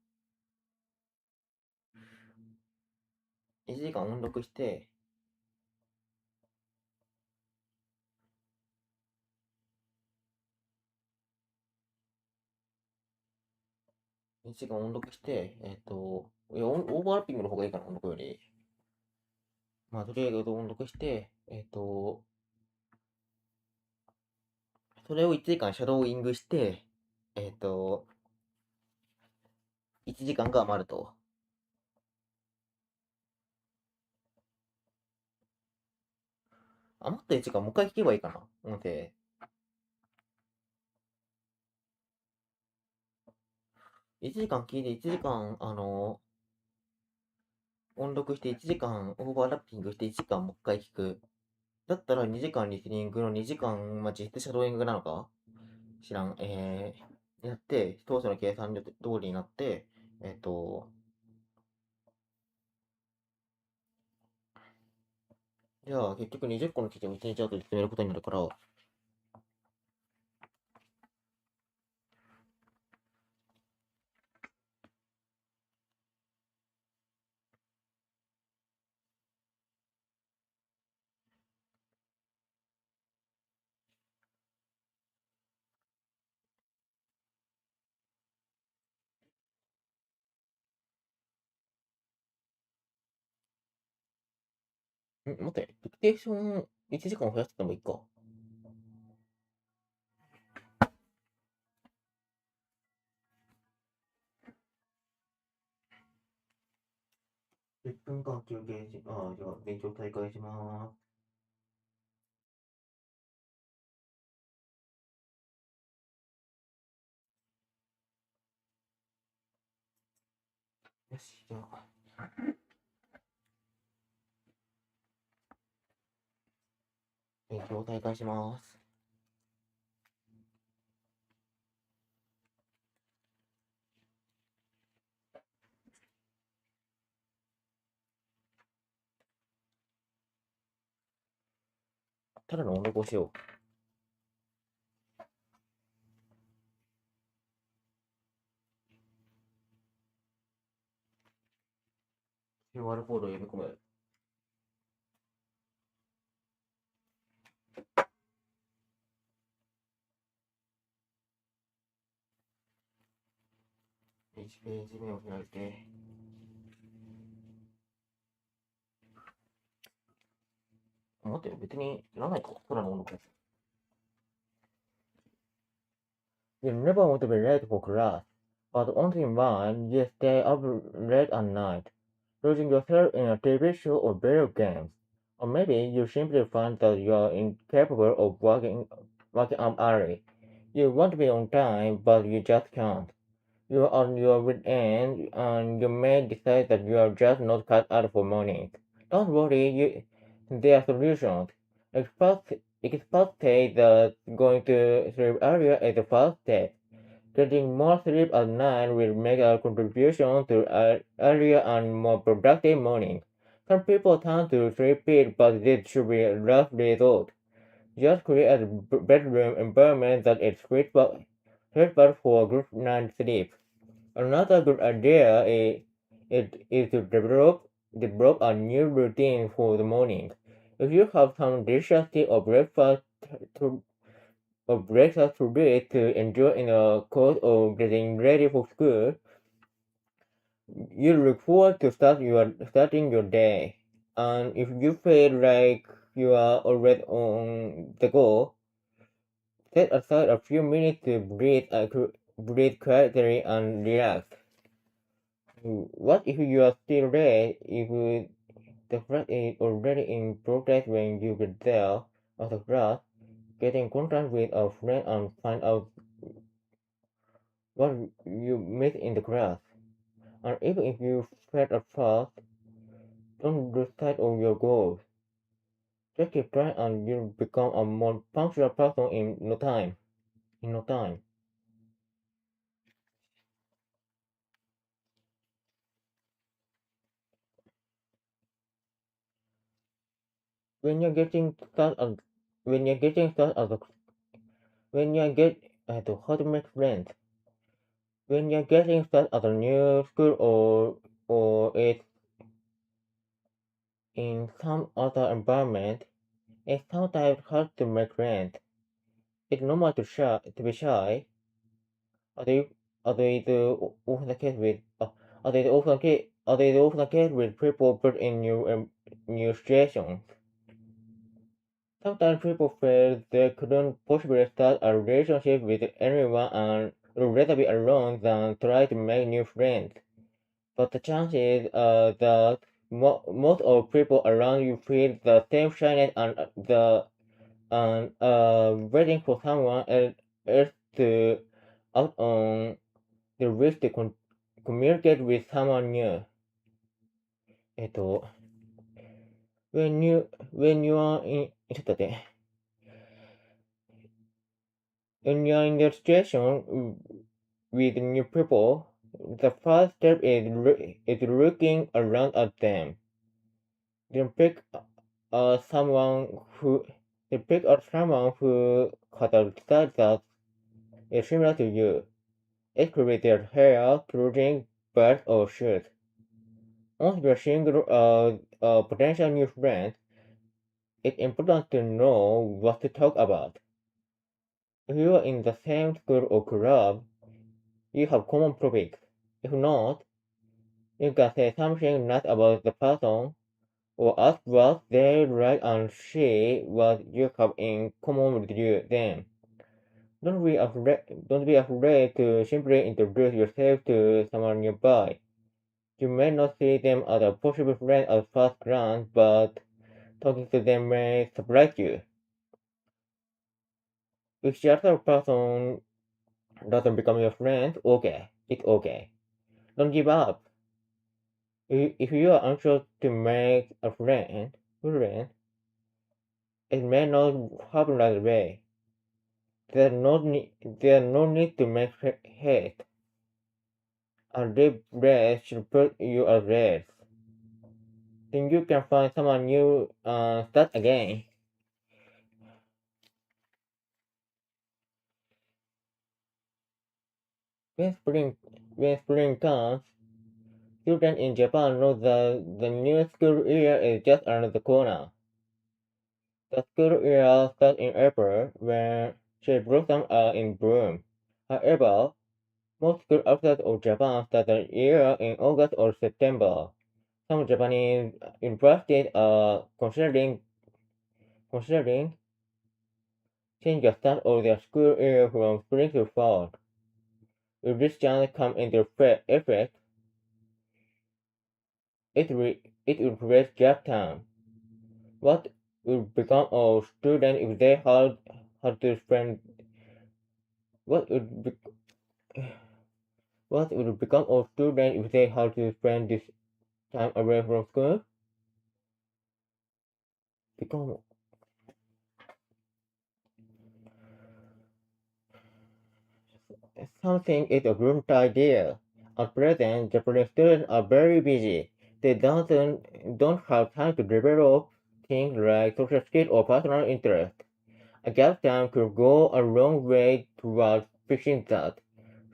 1時間音読して、1時間音読して、オーバーラッピングの方がいいかな、音読より。まあ、とりあえず音読して、それを1時間シャドーイングして、1時間が余ると。余った1時間もう一回聞けばいいかな、音声。1時間聞いて、1時間、音読して1時間オーバーラッピングして1時間もう一回聞く。だったら2時間リスニングの2時間、まあ、実質シャドーイングなのか知らん。やって、当初の計算通りになって、えっと、じゃあ結局20個の記事を1日後で進めることになるから、待って、ディクテーション1時間増やしてもいいか。10分間休憩し、じゃあ勉強再開します。よし、じゃあ。勉強再開します。ただの音読をしよう。QR コードを読み込む。1ページ目を開いて、待ってよ、別にいらないか、ただの音読。You never want to be late for class, but once in a while you stay up late at night, losing yourself in a TV show or video games. Or maybe you simply find that you are incapable of waking up early. You want to be on time, but you just can't. You are on your wit end, and you may decide that you are just not cut out for mornings. Don't worry, there are solutions. Experts say that going to sleep earlier is the first step. Getting more sleep at night will make a contribution to earlier and more productive mornings. Some people turn to sleep pills, but this should be a last resort. Just create a bedroom environment that is suitable for a good night's sleep. Another good idea is to develop a new routine for the morning. If you have some delicious tea to, or breakfast to do to enjoy in the course of getting ready for school, you look forward to starting your day. And if you feel like you are already on the go, set aside a few minutes to breathe quietly and relax. What if you are still late? If the class is already in progress when you get there after class, get in contact with a friend and find out what you missed in the class. And even if you fail at first, don't lose sight of your goals. Just keep trying and you'll become a more punctual person in no time. In no time. When you're getting started, when you're getting started as a, when you get how to make friends. When you're getting started at a new school or it's in some other environment, it's sometimes hard to make friends. It's normal to be shy, as it as is often the case with as is often the case with people put in new situations. Sometimes people feel they couldn't possibly start a relationship with anyone and would rather be alone than try to make new friends. But the chances are that most of people around you feel the same shyness and waiting for someone else to act on the risk to communicate with someone new. when you are in ちょっと待って。When you are in the situation with new people, the first step is looking around at them. Then pick someone who has a style that is similar to you. It could be their hair, clothing, belt, or shoes. Once you're single a potential new friend, it's important to know what to talk about. If you are in the same school or club, you have common topics. If not, you can say something nice about the person or ask what they like and see what you have in common with them. Don't be afraid to simply introduce yourself to someone nearby. You may not see them as a possible friend at first glance, but talking to them may surprise you. If the other person doesn't become your friend, okay, it's okay. Don't give up. If you are anxious to make a friend, it may not happen right away. There's no need to make haste. A deep breath should put you at rest. Then you can find someone new and start again. When spring comes, students in Japan know that the new school year is just around the corner. The school year starts in April when cherry blossoms are in bloom. However, most schools outside of Japan start the year in August or September. Some Japanese universities are considering changing the start of their school year from spring to fall. If this change comes into effect, it will create gap time. What would become of students if they had to spend what would be, what would become of students if they had to spend this time away from school? Become something is a good idea. At present, Japanese students are very busy. They don't have time to develop things like social skills or personal interest. A gap time could go a long way towards fixing that.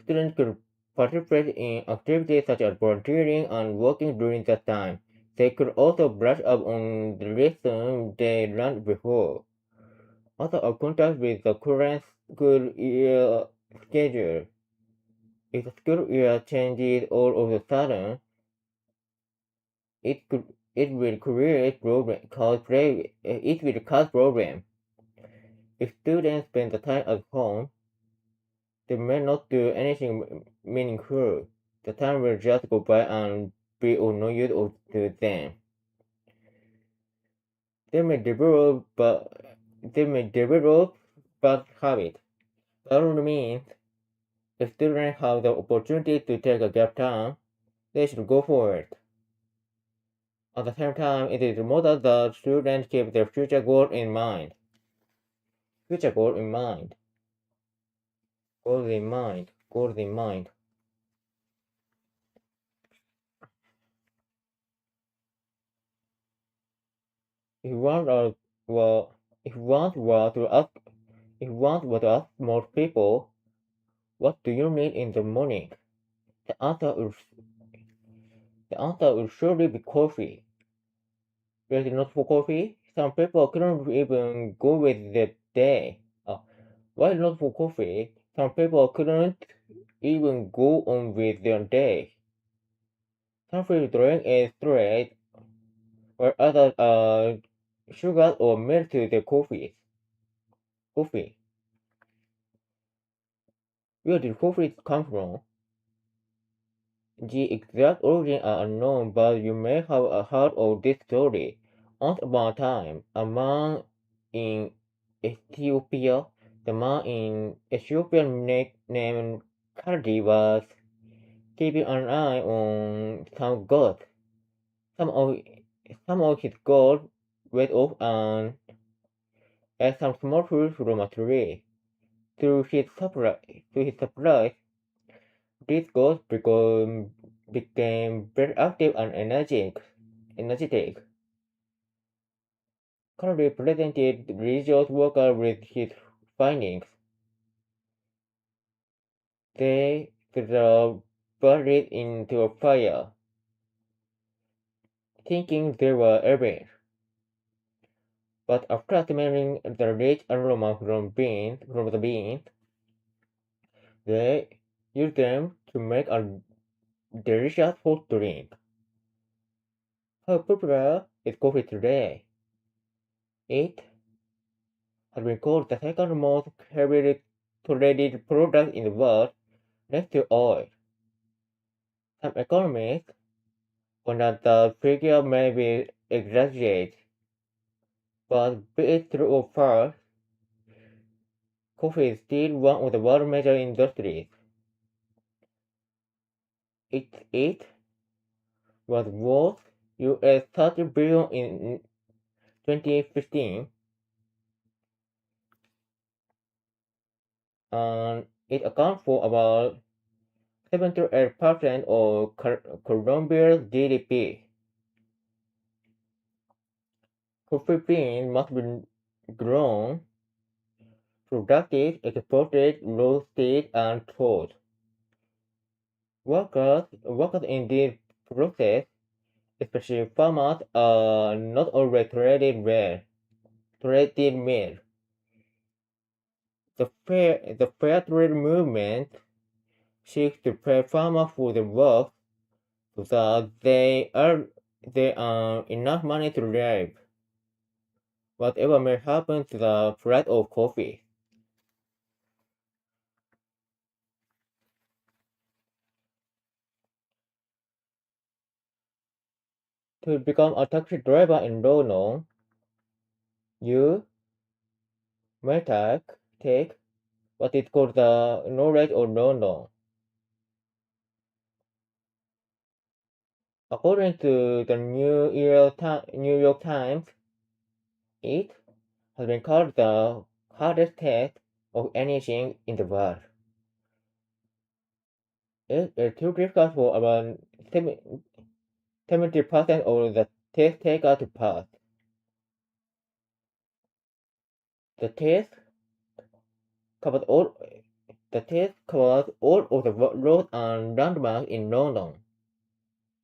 Students could participate in activities such as volunteering and working during that time. They could also brush up on the lessons they learned before. Also, a contact with the current school year schedule. If the school year changes all of a sudden, it will cause problem. If students spend the time at home, they may not do anything meaningful. The time will just go by and be of no use to them. They may develop bad habits. That means if students have the opportunity to take a gap time, they should go for it. At the same time, it is important that students keep their future goal in mind. Goals in mind. If one were to ask most people, what do you need in the morning? The answer would surely be coffee. Were it not for coffee, some people couldn't even go with the day. Why not for coffee? Some people couldn't even go on with their day. Some feel drink is straight, while others are sugar or milk to the coffee. Where did coffee come from? The exact origin are unknown, but you may have heard of this story. Once upon a time, a man in Ethiopia, named Kaldi was keeping an eye on some goats. Some of his goats went off and ate some small fruit from a tree. To his surprise, these goats became very active and energetic. Curry presented religious workers with his findings. They burned it into a fire, thinking they were evidence. But after smelling the rich aroma from the beans, they used them to make a delicious hot drink. How popular is coffee today? It has been called the second most heavily traded product in the world, next to oil. Some economists point that the figure may be exaggerated, but be it true or false, coffee is still one of the world's major industries. It was worth US 30 billion in 2015, and it accounts for about 78% of Colombia's GDP. Coffee beans must be grown, produced, exported, roasted, and sold. Workers in this process, especially farmers, are not always treated well. The fair trade movement seeks to pay farmers for their work so that they earn enough money to live, whatever may happen to the price of coffee. To become a taxi driver in London, you may take what is called the knowledge of London. According to the New York Times, it has been called the hardest test of anything in the world. It is too difficult for about 70% of the test takers to pass. The test covers all of the roads and landmarks in London.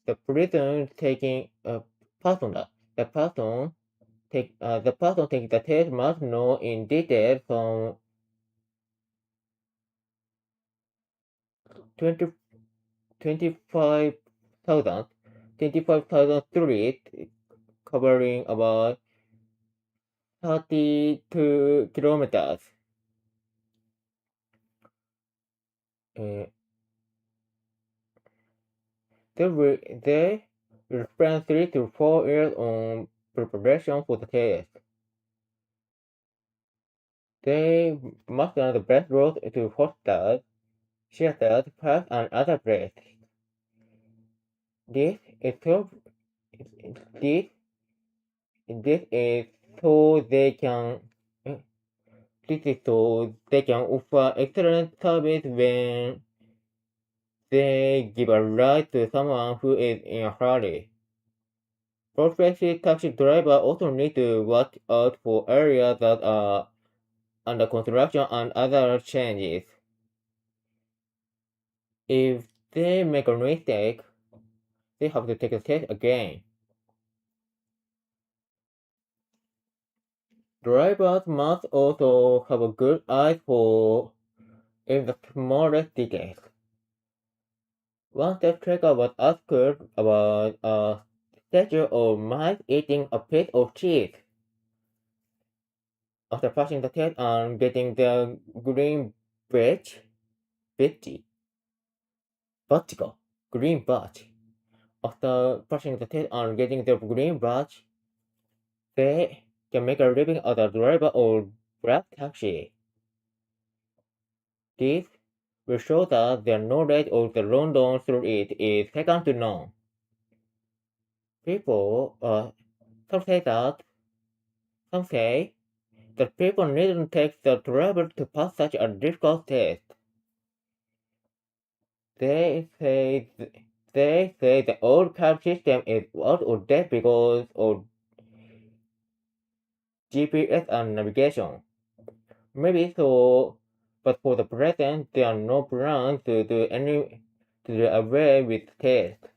The person taking the person taking the test must know in detail some 20, 25,000 streets covering about 32 kilometers. They will spend 3 to 4 years on preparation for the test. They must learn the best routes to hospitals, shelters, parks, and other places. This is so they can offer excellent service when they give a ride to someone who is in a hurry. Prospective taxi drivers also need to watch out for areas that are under construction and other changes. If they make a mistake, they have to take a test again. Drivers must also have a good eye for even the smallest details. One test taker was asked about a statue of mice eating a piece of cheese. After passing the test and getting the green badge, green badge. After passing the test and getting the green badge, they can make a living as a driver or grab taxi. This will show that their knowledge of the London street is second to none. Some say that people needn't take the trouble to pass such a difficult test. They say the old cab system is out of date because of GPS and navigation. Maybe so, but for the present, there are no plans to do away with tests.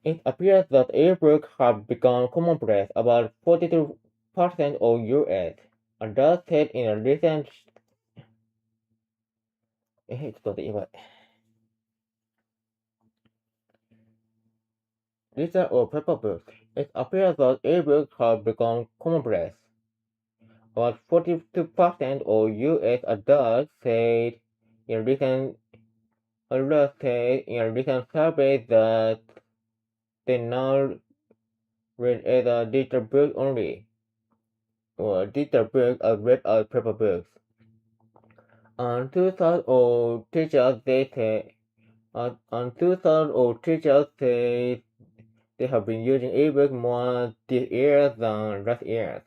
It appears that ebooks have become commonplace. About 42% of US adults said in a recent ちょっと待って、今 digital or paper books. It appears that ebooks have become commonplace. About 42% of U.S. adults said in a recent survey that they now read either digital books only or digital books are read as paper books. And two-thirds of teachers say they have been using ebooks more this year than last year.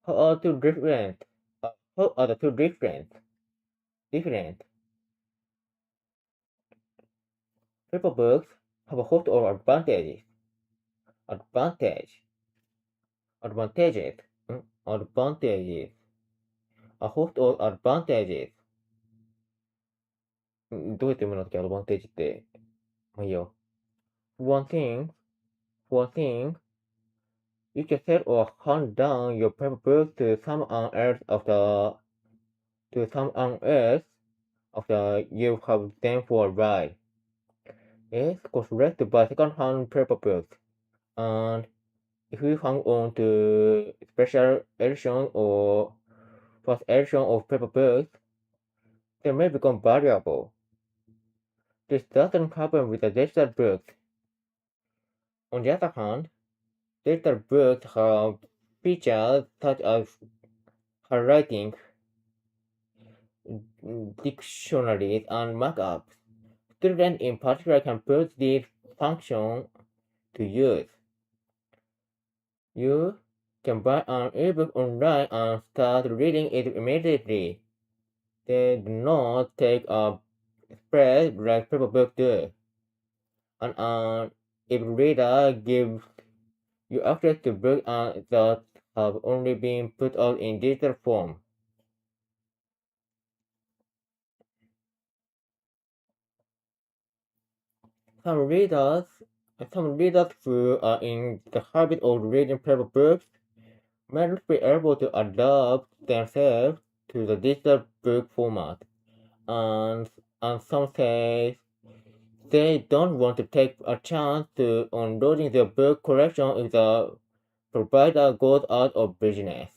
How are the two different? Paper books have a host of advantages. A host of advantages. どうやって読むんだっけ、アドバンテージって。まあいいよ。For one thing, you can sell or hand down your paper books to someone else after you have them for a while. It costs less to buy second-hand paper books, and if you hang on to special edition or first edition of paper books, they may become valuable. This doesn't happen with the digital books. On the other hand, digital books have features such as highlighting, dictionaries, and markups. Students in particular can put these functions to use. You can buy an ebook online and start reading it immediately. They do not take up space like paper books do. And an ebook reader gives you access to books that have only been put out in digital form. Some readers who are in the habit of reading paper books may not be able to adapt themselves to the digital book format, and some say they don't want to take a chance on loading their book collection if the provider goes out of business.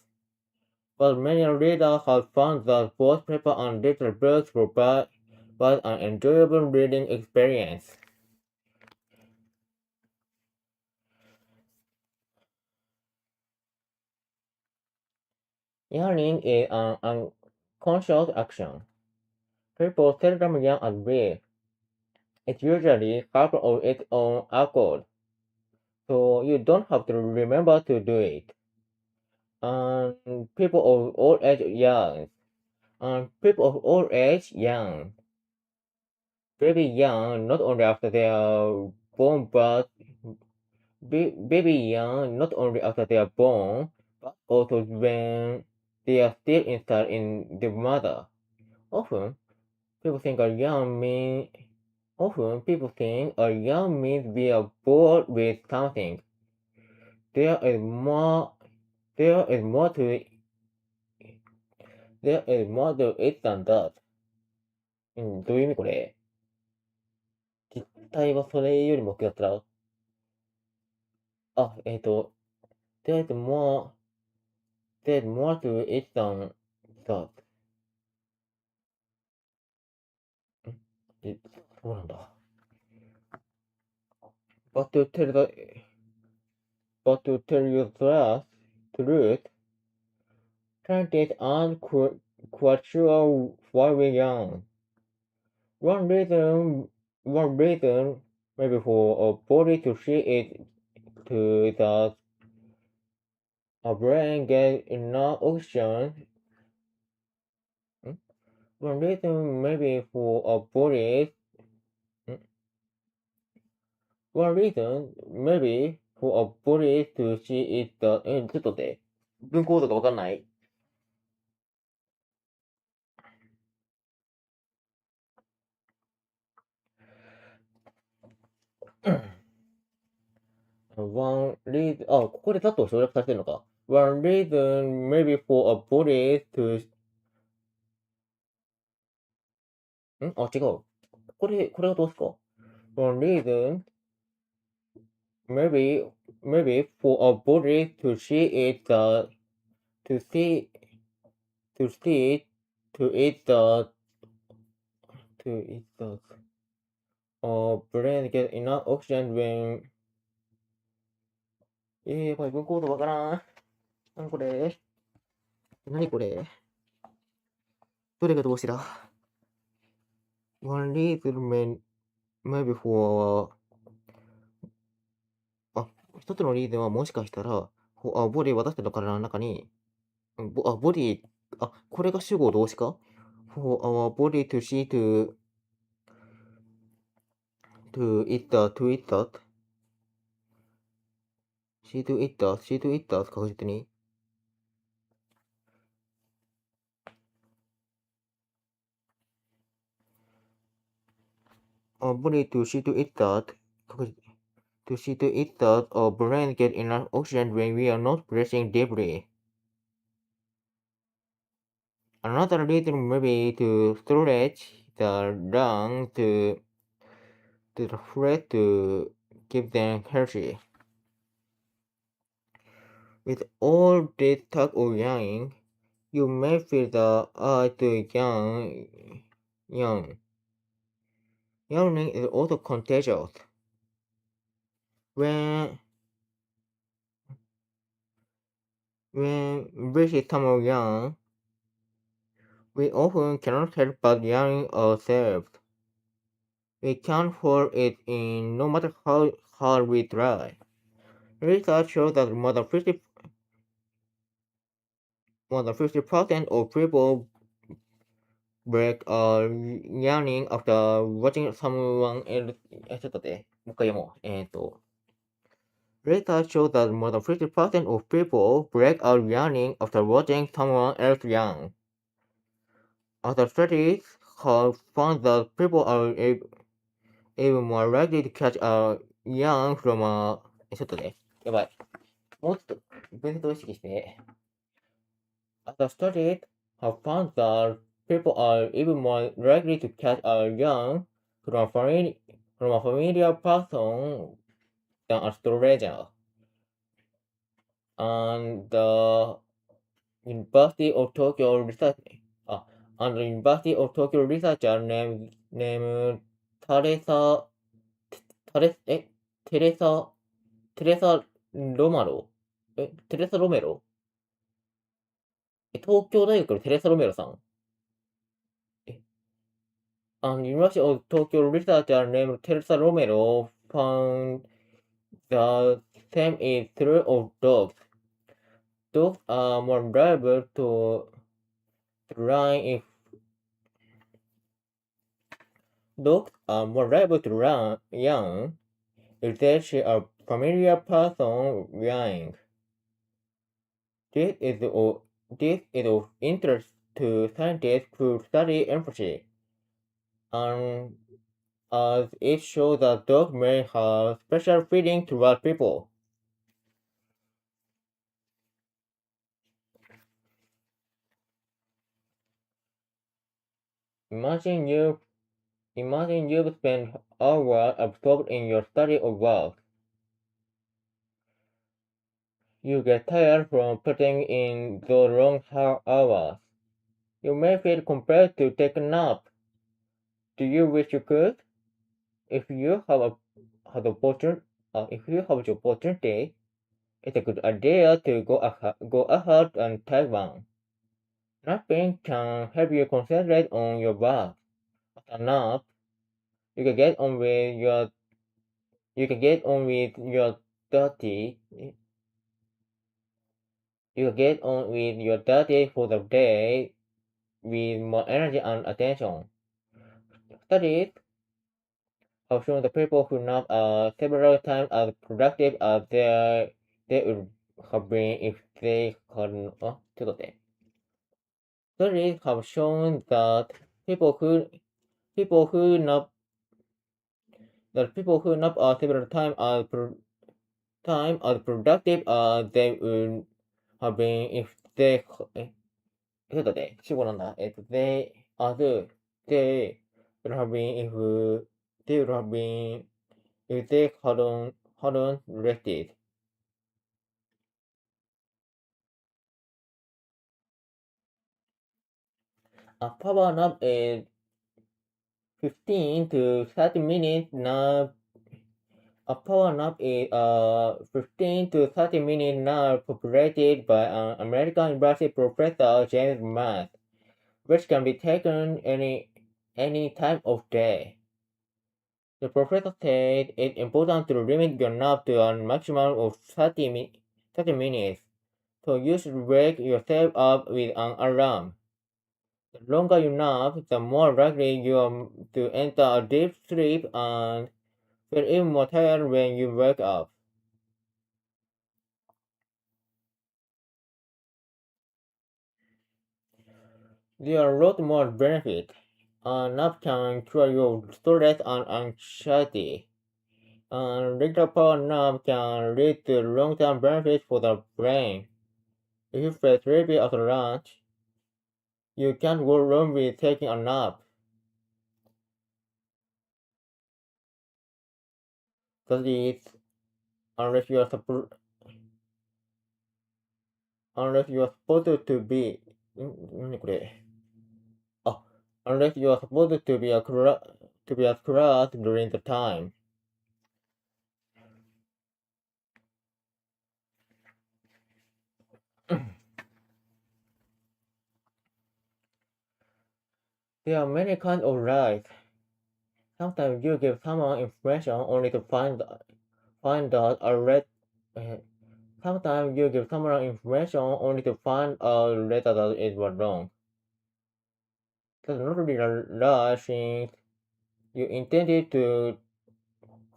But many readers have found that both paper and digital books provide an enjoyable reading experience. Yawning is an unconscious action. People seldom yawn at read. It usually happens on its own accord, so you don't have to remember to do it. And people of all ages yawn. Baby yawn not only after they are born, but also when they are still inside in the mother. Often, people think a yawn means we are bored with something. There is more to it than that. どういう意味これ？実態はそれよりも大きかったら、there's more to it than that. そうなんだ。But to tell you the truth, scientists aren't quite sure why we yawn. One reason maybe for our body to see it to that our brain gets enough oxygen. One reason maybe for our bodies to see it that ちょっと待って。文法とかわかんない？One reason ここでざっと省略されてるのか。One reason maybe for our bodies to あ、違う。これはどうすか？ One reason, maybe for a body to see it, to see, to see, to it, brain get enough oxygen when やばい、文コードわからん。何これどれが動詞だ？ One reason maybe for 一つのリーズンはもしかしたら、ボディ、私たちの体の中に、ボディ、これが主語動詞か？ For our body to see to it that see to it that 確実に。Our body to see to it that 確実に。To see to it that our brain get enough oxygen when we are not breathing deeply. Another reason may be to stretch the lungs to the flat to keep them healthy. With all this talk of yawning, you may feel the urge to yawn. Yawning is also contagious. When we see someone yawn, we often cannot help but yawn ourselves. We can't hold it in no matter how hard we try. Research shows that more than 50% of people break yawning after watching someone else. ちょっと待って、もう一回読もう。Research shows that more than 50% of people break out yawning after watching someone else yawn. Other studies have found that people are even more likely to catch a yawn from a... ちょっとね、やばい。もうちょっと分析を意識して。Other studies have found that people are even more likely to catch a yawn from a familiar person than a stranger. And the University of Tokyo researcher named Teresa ロマロテレサ・ロメロ東京大学のテレサ・ロメロさんUniversity of Tokyo researcher named Teresa Romero found the same is true of dogs. Dogs are more liable to run young if they see a familiar person yawning. This is of interest to scientists who study empathy, and as it shows that dogs may have special feelings toward people. Imagine you've spent hours absorbed in your study or work. You get tired from putting in those long hours. You may feel compelled to take a nap. Do you wish you could? If you have the opportunity, it's a good idea to go ahead and take one. Napping can help you concentrate on your work. After a nap, you can get on with your duty for the day with more energy and attention. Studies have shown that people who nap several times as productive as they would have been if they hadn't. Studies have shown that people who nap several times as productive as they would have been if they 主語なんだ。they would have been if they hadn't rested. A power nap is 15 to 30 minutes nap. A power nap is a 15 to 30 minute nap populated by an American University professor, James Matt, which can be taken any time of day. The professor said it's important to limit your nap to a maximum of 30 minutes, so you should wake yourself up with an alarm. The longer you nap, the more likely you are to enter a deep sleep and feel even more tired when you wake up. There are a lot more benefits. A nap can cure your stress and anxiety. A regular power nap can lead to long-term benefits for the brain. If you feel sleepy after lunch, you can't go wrong with taking a nap. That is, unless you are supposed to be. 何これ? Unless you are supposed to be at class during the time. There are many kinds of lies. Sometimes you give someone information only to find out Sometimes you give someone information only to find out later that it was wrong. That's not really a lie since you intended to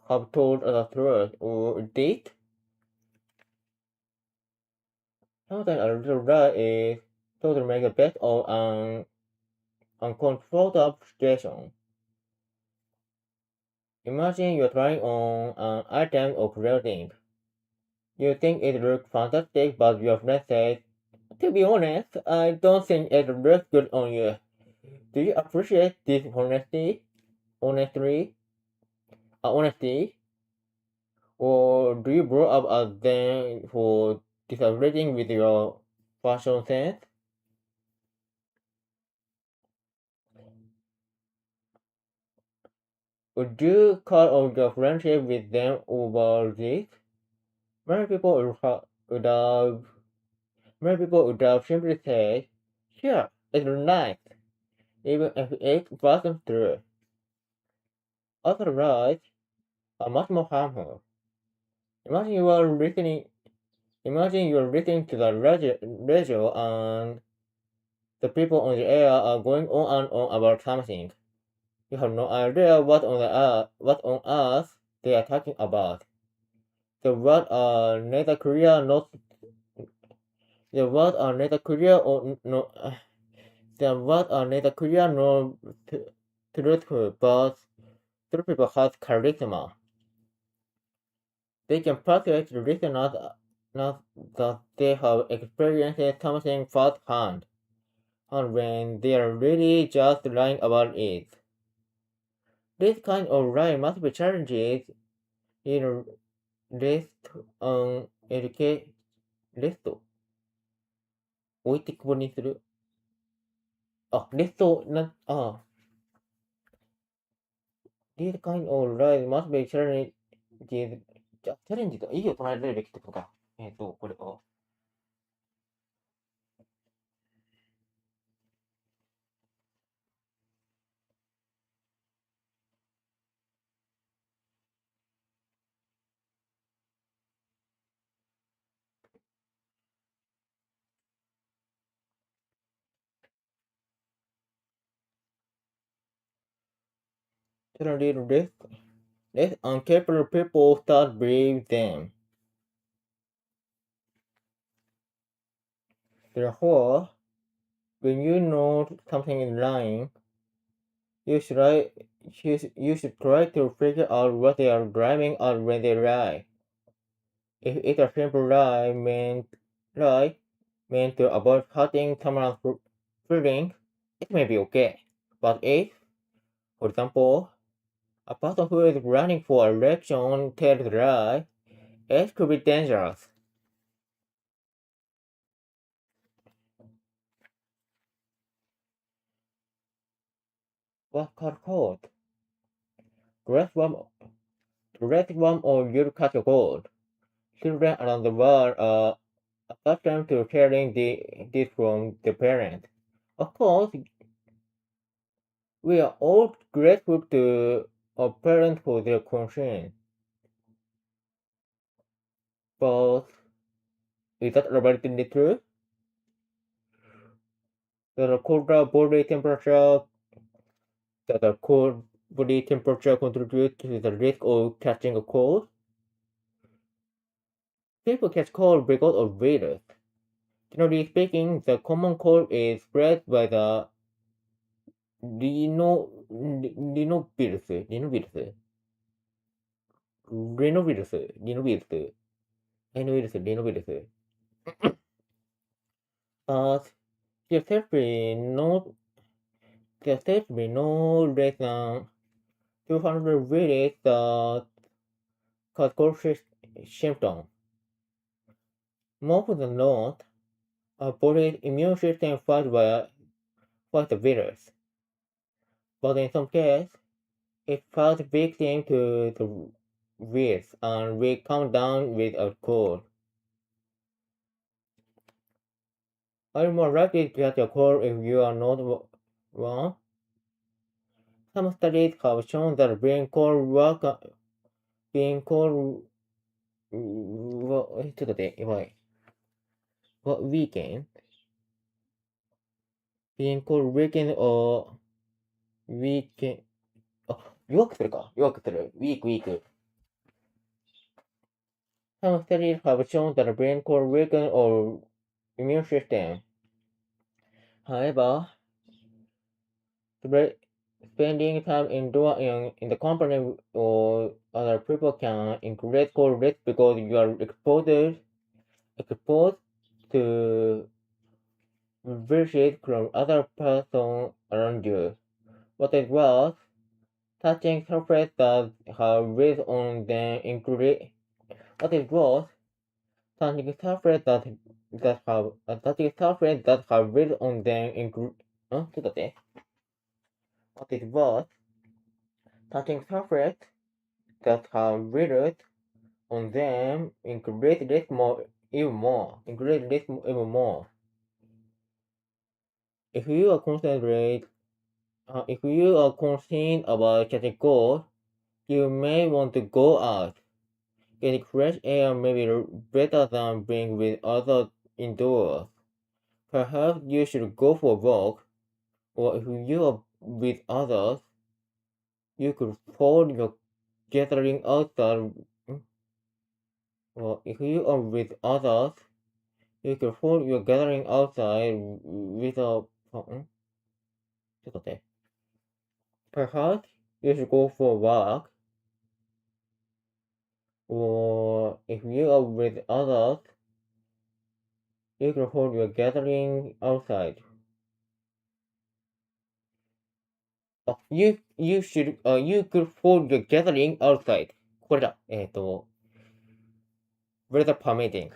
have told the truth, or did? Sometimes a little lie is told to make the best of an uncomfortable situation. Imagine you're trying on an item of clothing. You think it looks fantastic, but your friend says, "To be honest, I don't think it looks good on you." Do you appreciate this honesty? Or do you blow up at them for disagreeing with your fashion sense? Would you cut off your friendship with them over this? Many people would have simply said, "Sure, it's nice," even if it wasn't true. Other lies are much more harmful. Imagine you are listening to the radio and the people on the air are going on and on about something. You have no idea what on earth they are talking about. The words are neither clear nor truthful, but true people have charisma. They can persuade the listeners that they have experienced something firsthand, and when they are really just lying about it. This kind of lie must be challenged in list on educate list 置いてくぼりにする。リストな、This kind of lie must be challenged. チャレンジと異を唱えられるべきってことか。これを。Suddenly, less uncapable people start believing them. Therefore, when you know something is lying, you should try to figure out what they are driving at when they lie. If it's a simple lie meant to avoid hurting someone's feelings, it may be okay. But if For example, a person who is running for election tells a lie. It could be dangerous. What cut cold? Dress warm or you'll catch a cold. Children around the world are accustomed to hearing this from their parents. Of course, we are all grateful to our parents for their concern. But is that relatively true? The colder body temperature contributes to the risk of catching a cold. People catch cold because of virus. Generally speaking, the common cold is spread by the rhinovirus. There seems to be no less than 200 viruses that cause cold symptoms. More than not, our body's immune system fights the virus. But in some cases, it falls victim to the virus and will come down with a cold. Are you more likely to catch a cold if you are not one? Some studies have shown that being cold weekend or weekend 弱くする。weak. Some studies have shown that brain cold weaken our immune system. However, spending time indoors in the company of other people can increase cold risk because you are exposed to viruses from other persons around you. What is worse, touching surfaces that have risen on them increase. What is worse, touching surfaces that have risen on them increase. What is worse, touching surfaces that have risen on them increase risk even more. If you are concerned about catching cold, you may want to go out. Getting fresh air may be better than being with others indoors. Perhaps you should go for a walk, or if you are with others, you could hold your gathering outside. Or if you are with others, you could hold your gathering outside without. Perhaps you should go for a walk, or if you are with others, you could hold your gathering outside. You could hold your gathering outside. これだ。weather permitting.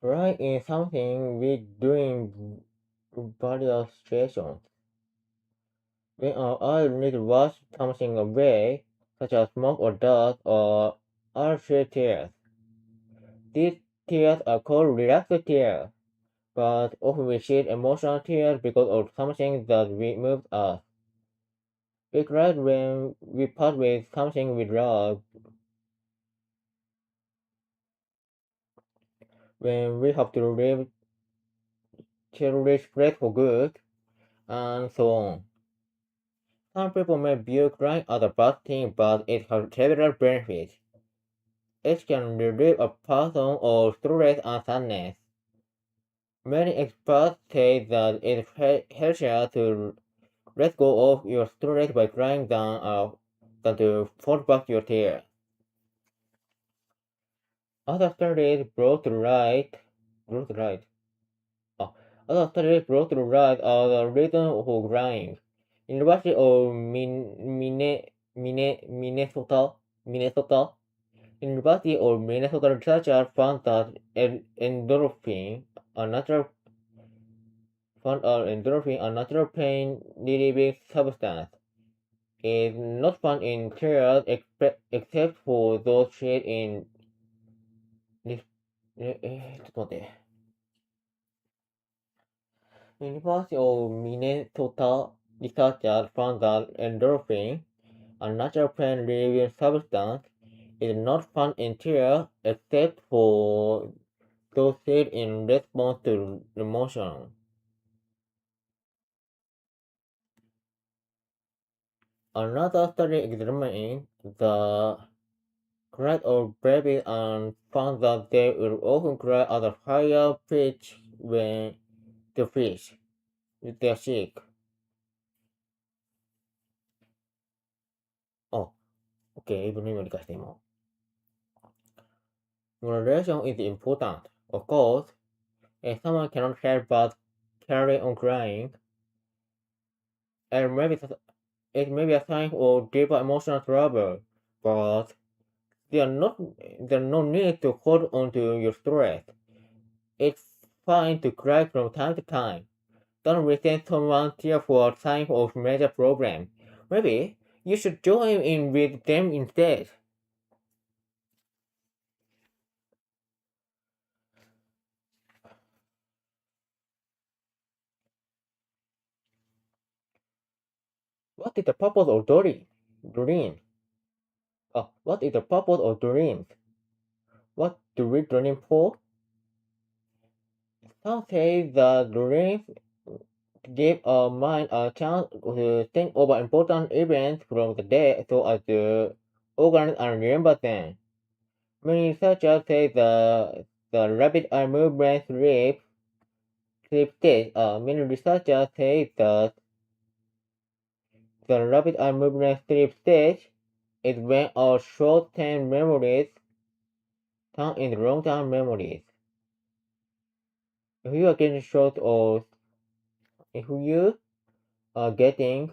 Cry is something we do in various situations. When our eyes need to wash something away, such as smoke or dust, or our shed tears. These tears are called relaxed tears, but often we shed emotional tears because of something that moves us. We cry when we part with something we love, when we have to leave cherished place for good, and so on. Some people may view crying as a bad thing, but it has several benefits. It can relieve a person of stress and sadness. Many experts say that it's healthier to let go of your stress by crying than to hold back your tears. Other studies brought to light are the reason for crying. University of University of Minnesota researchers found that endorphin, a natural pain relieving substance, is not found in cereals except for those shared in ちょっと待って。University of Minnesota researchers found that endorphin, a natural pain relieving substance, is not found in cereals except for those shared in response to emotion. Another study examined the cries of babies and found that they will often cry at a higher pitch when they are sick. Okay, 英文の意味を理解して今。Moderation is important. Of course, if someone cannot help but carry on crying, it may be a sign of deeper emotional trouble, but there's no need to hold on to your stress. It's fine to cry from time to time. Don't resent someone's tears for a sign of major problem. Maybe you should join in with them instead. What is the purpose of dreams? What is the purpose of dreams? What do we dream for? Some say that dreams give our mind a chance to think over important events from the day so as to organize and remember them. Many researchers say that the rapid eye movement sleep stage. Many researchers say that the rapid eye movement sleep stage is when our short-term memories turn into long-term memories. If you are getting short or if you are getting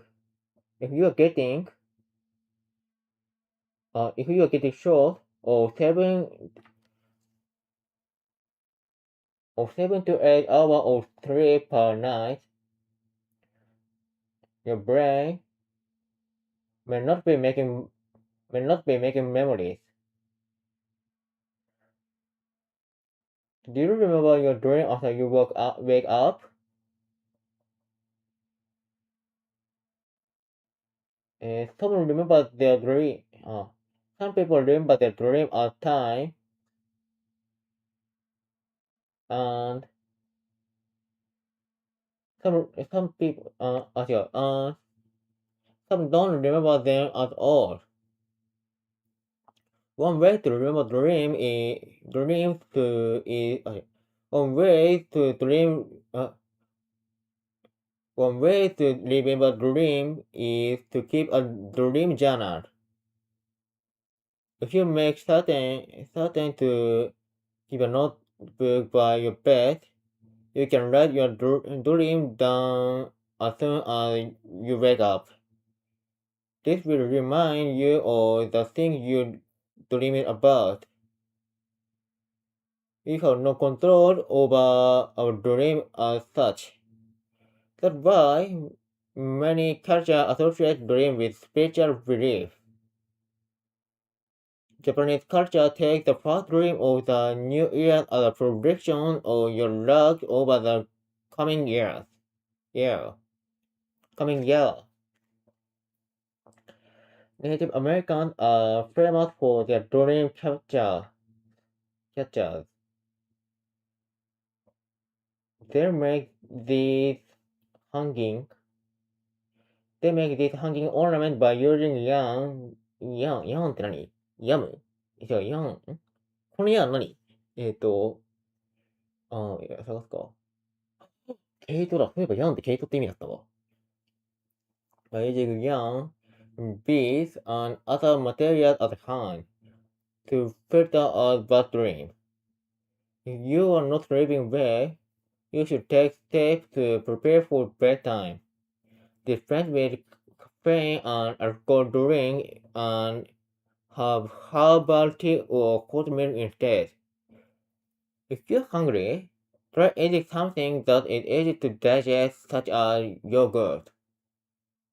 short of 7 to 8 hours of sleep per night, your brain may not be making memories. Do you remember your dream after you wake up? Some remember their dream. Some people remember their dream at time, and some people some don't remember them at all. One way to remember dreams is to keep a dream journal. If you make certain to keep a notebook by your bed, you can write your dream down as soon as you wake up. This will remind you of the thing you dreamed about. We have no control over our dream as such. That's why many cultures associate dream with spiritual belief. Japanese culture takes the first dream of the new year as a prediction of your luck over the coming year. Native Americans are famous for their dream catchers. They make these hanging ornament by using yarn って何？ヤム？違う、ヤン？このヤン何？探すか。毛糸だ。そういえばヤンって毛糸って意味だったわ。By using yarn, beads, and other materials as a hand. to filter out bad dreams. If you are not sleeping well, you should take steps to prepare for bedtime. Dispense with caffeine and alcohol drink and have herbal tea or cold milk instead. If you're hungry, try eating something that is easy to digest, such as yogurt.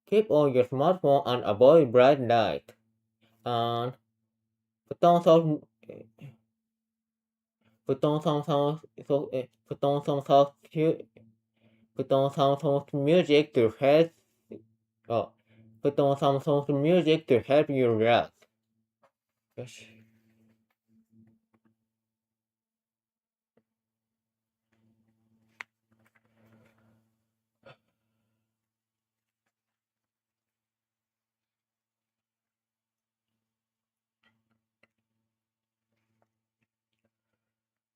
Keep on your smartphone and avoid bright light. And put on some put on some soft put on some soft put on some soft music to help put on some soft music to help you relax. よし。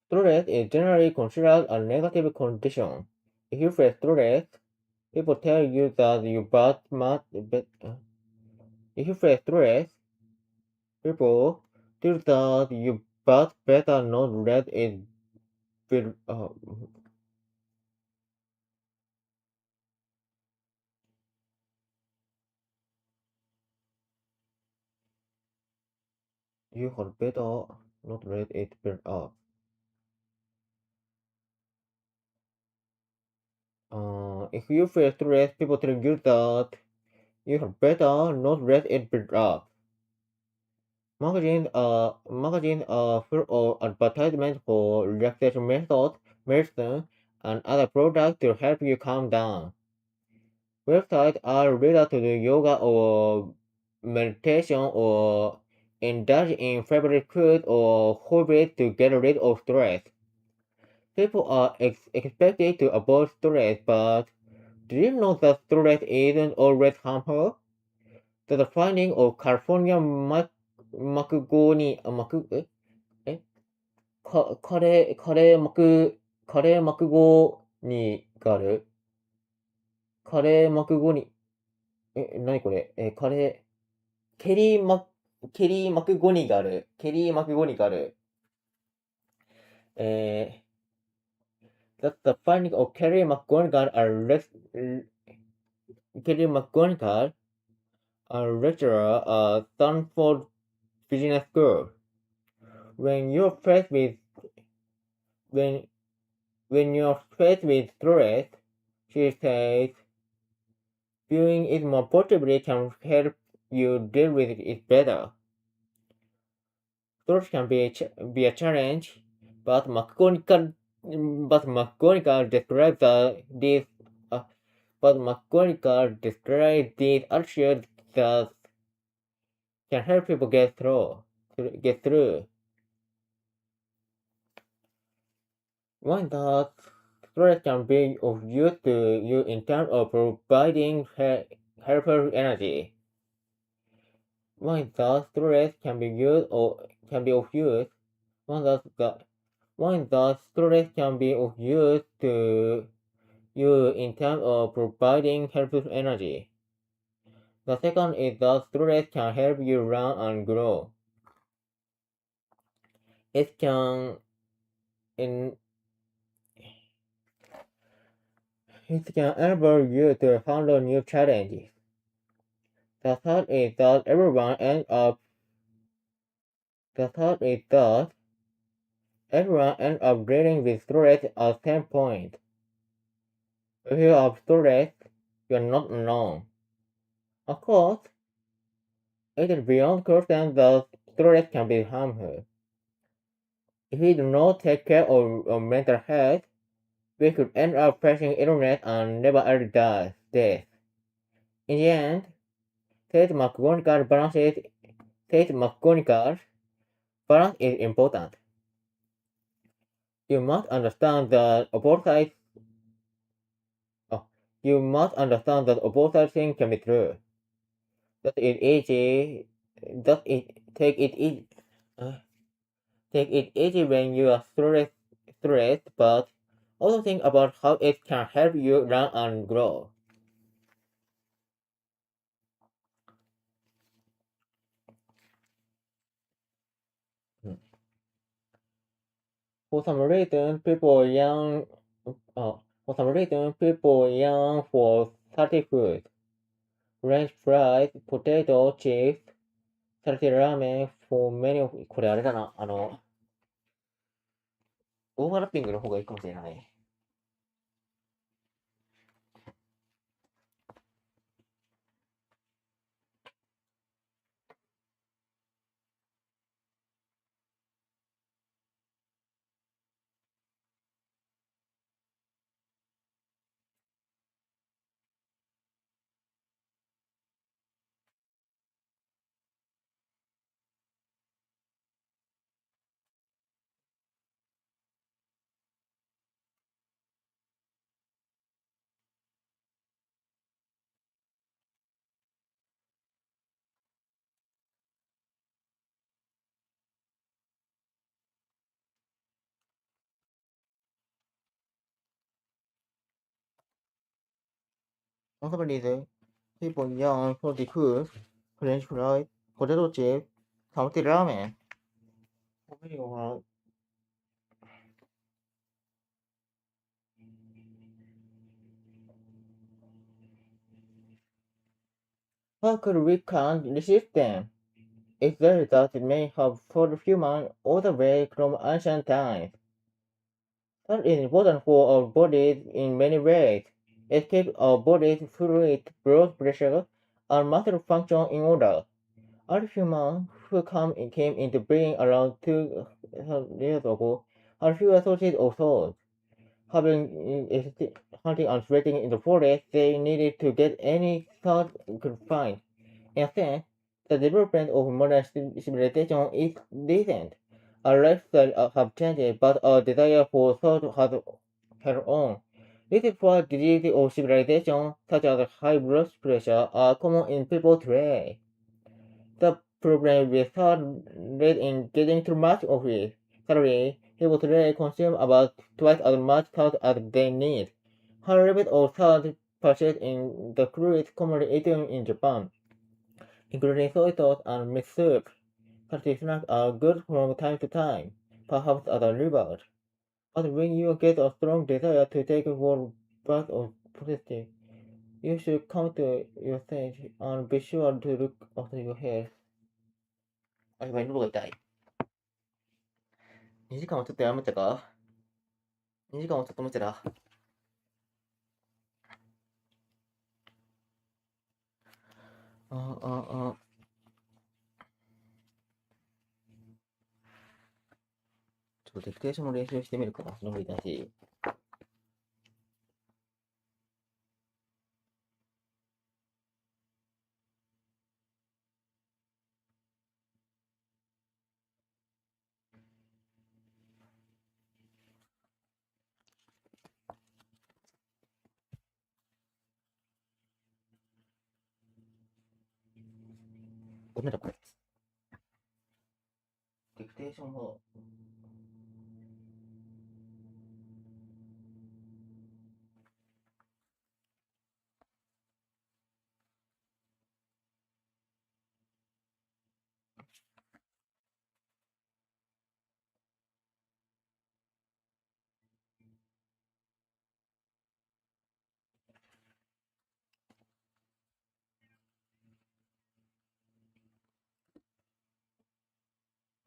Stress is generally considered a negative condition. If you feel stress, people tell you that you bad must if you feel stress, people tell that you but better not let it build up. You had better not let it build up. If you feel stress, people tell you that you had better not let it build up. Magazines are full of advertisements for relaxation methods, medicine, and other products to help you calm down. Websites are related to do yoga or meditation or indulge in favorite food or hobbies to get rid of stress. People are expected to avoid stress, but do you know that stress isn't always harmful? The finding of Californiaカレーマクゴニがあるカレーマクゴニ、何これカレー、ケリーマクゴニがある。ケリーマクゴニがある。That's the finding of Kelly McGonigal, Kelly McGonigal, a lecturer at Stanford Business School. When you're faced with when you're faced with stress, she says, viewing it more positively can help you deal with it better. Stress can be a challenge, but McGonigal describes these attitudes that can help people get through. One that stress can be of use to you in terms of providing helpful energy. One that stress can be of use. One that stress can be of use to you in terms of providing helpful energy. The second is that stress can help you learn and grow. It can enable you to handle new challenges. The third is that everyone ends up dealing with stress at some point. If you have stress, you're not alone. Of course, it is beyond question that stress can be harmful. If we do not take care of our mental health, we could end up facing illness and never early death. In the end, says McGonigal, balance is important. You must understand that both sides can be true. Take it easy when you are stressed, but also think about how it can help you learn and grow. For some reason, people yearn for salty food. French fries, potato chips, salty ramen for many of... これあれだな。オーバーラッピングの方がいいかもしれない。On some reason, people yearn for the food, French fries, potato chips, salty ramen. 他には How could we can't resist them? It's there that may have followed humans all the way from ancient times. That is important for our bodies in many ways. It keeps our bodies fluid, blood pressure, and muscle function in order. All humans who came into being around 2,000 years ago had fewer sources of food. Hunting and sweating in the forest, they needed to get any food they could find. In a sense, the development of modern civilization is recent. Our lifestyles have changed, but our desire for thought has held on. This is why diseases of civilization, such as high blood pressure, are common in people today. The problem with thought lies in getting too much of it. Currently, people today consume about twice as much thought as they need. High levels of thought persist in the foods commonly eaten in Japan, including soy sauce and miso soup. Salty snacks are good from time to time, perhaps as a reward. But when you get a strong desire to take one bite of positive, you should come to your senses and be sure to look after your health. あ、やばい、喉が痛い。2時間はちょっとやめたか？ 2 時間はちょっと無茶だ。ちょっとディクテーションの練習してみるかな。その方がいいだし。ダメだ、これ。ディクテーションを。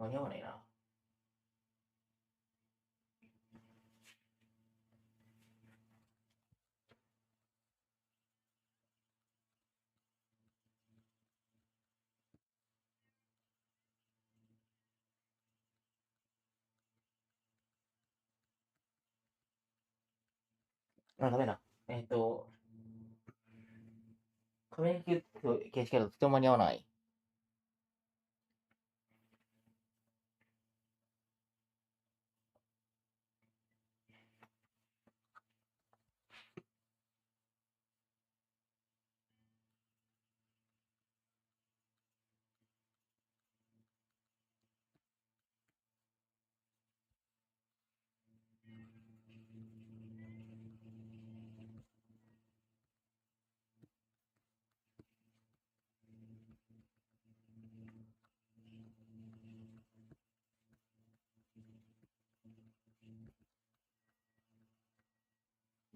間に合わないな。あ、ダメだ。コミュニケーション形式だととても間に合わない。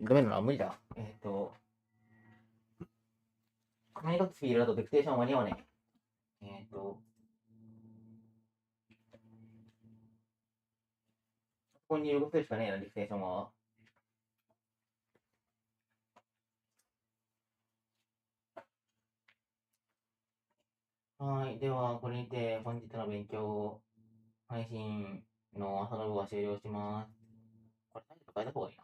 ダメなのは無理だ。紙に書くスピードだとディクテーション間に合わねえ。ここに入力するしかねえな、ディクテーションは。はい。では、これにて本日の勉強配信の朝の部は終了します。これ、タイトル変えた方がいいな。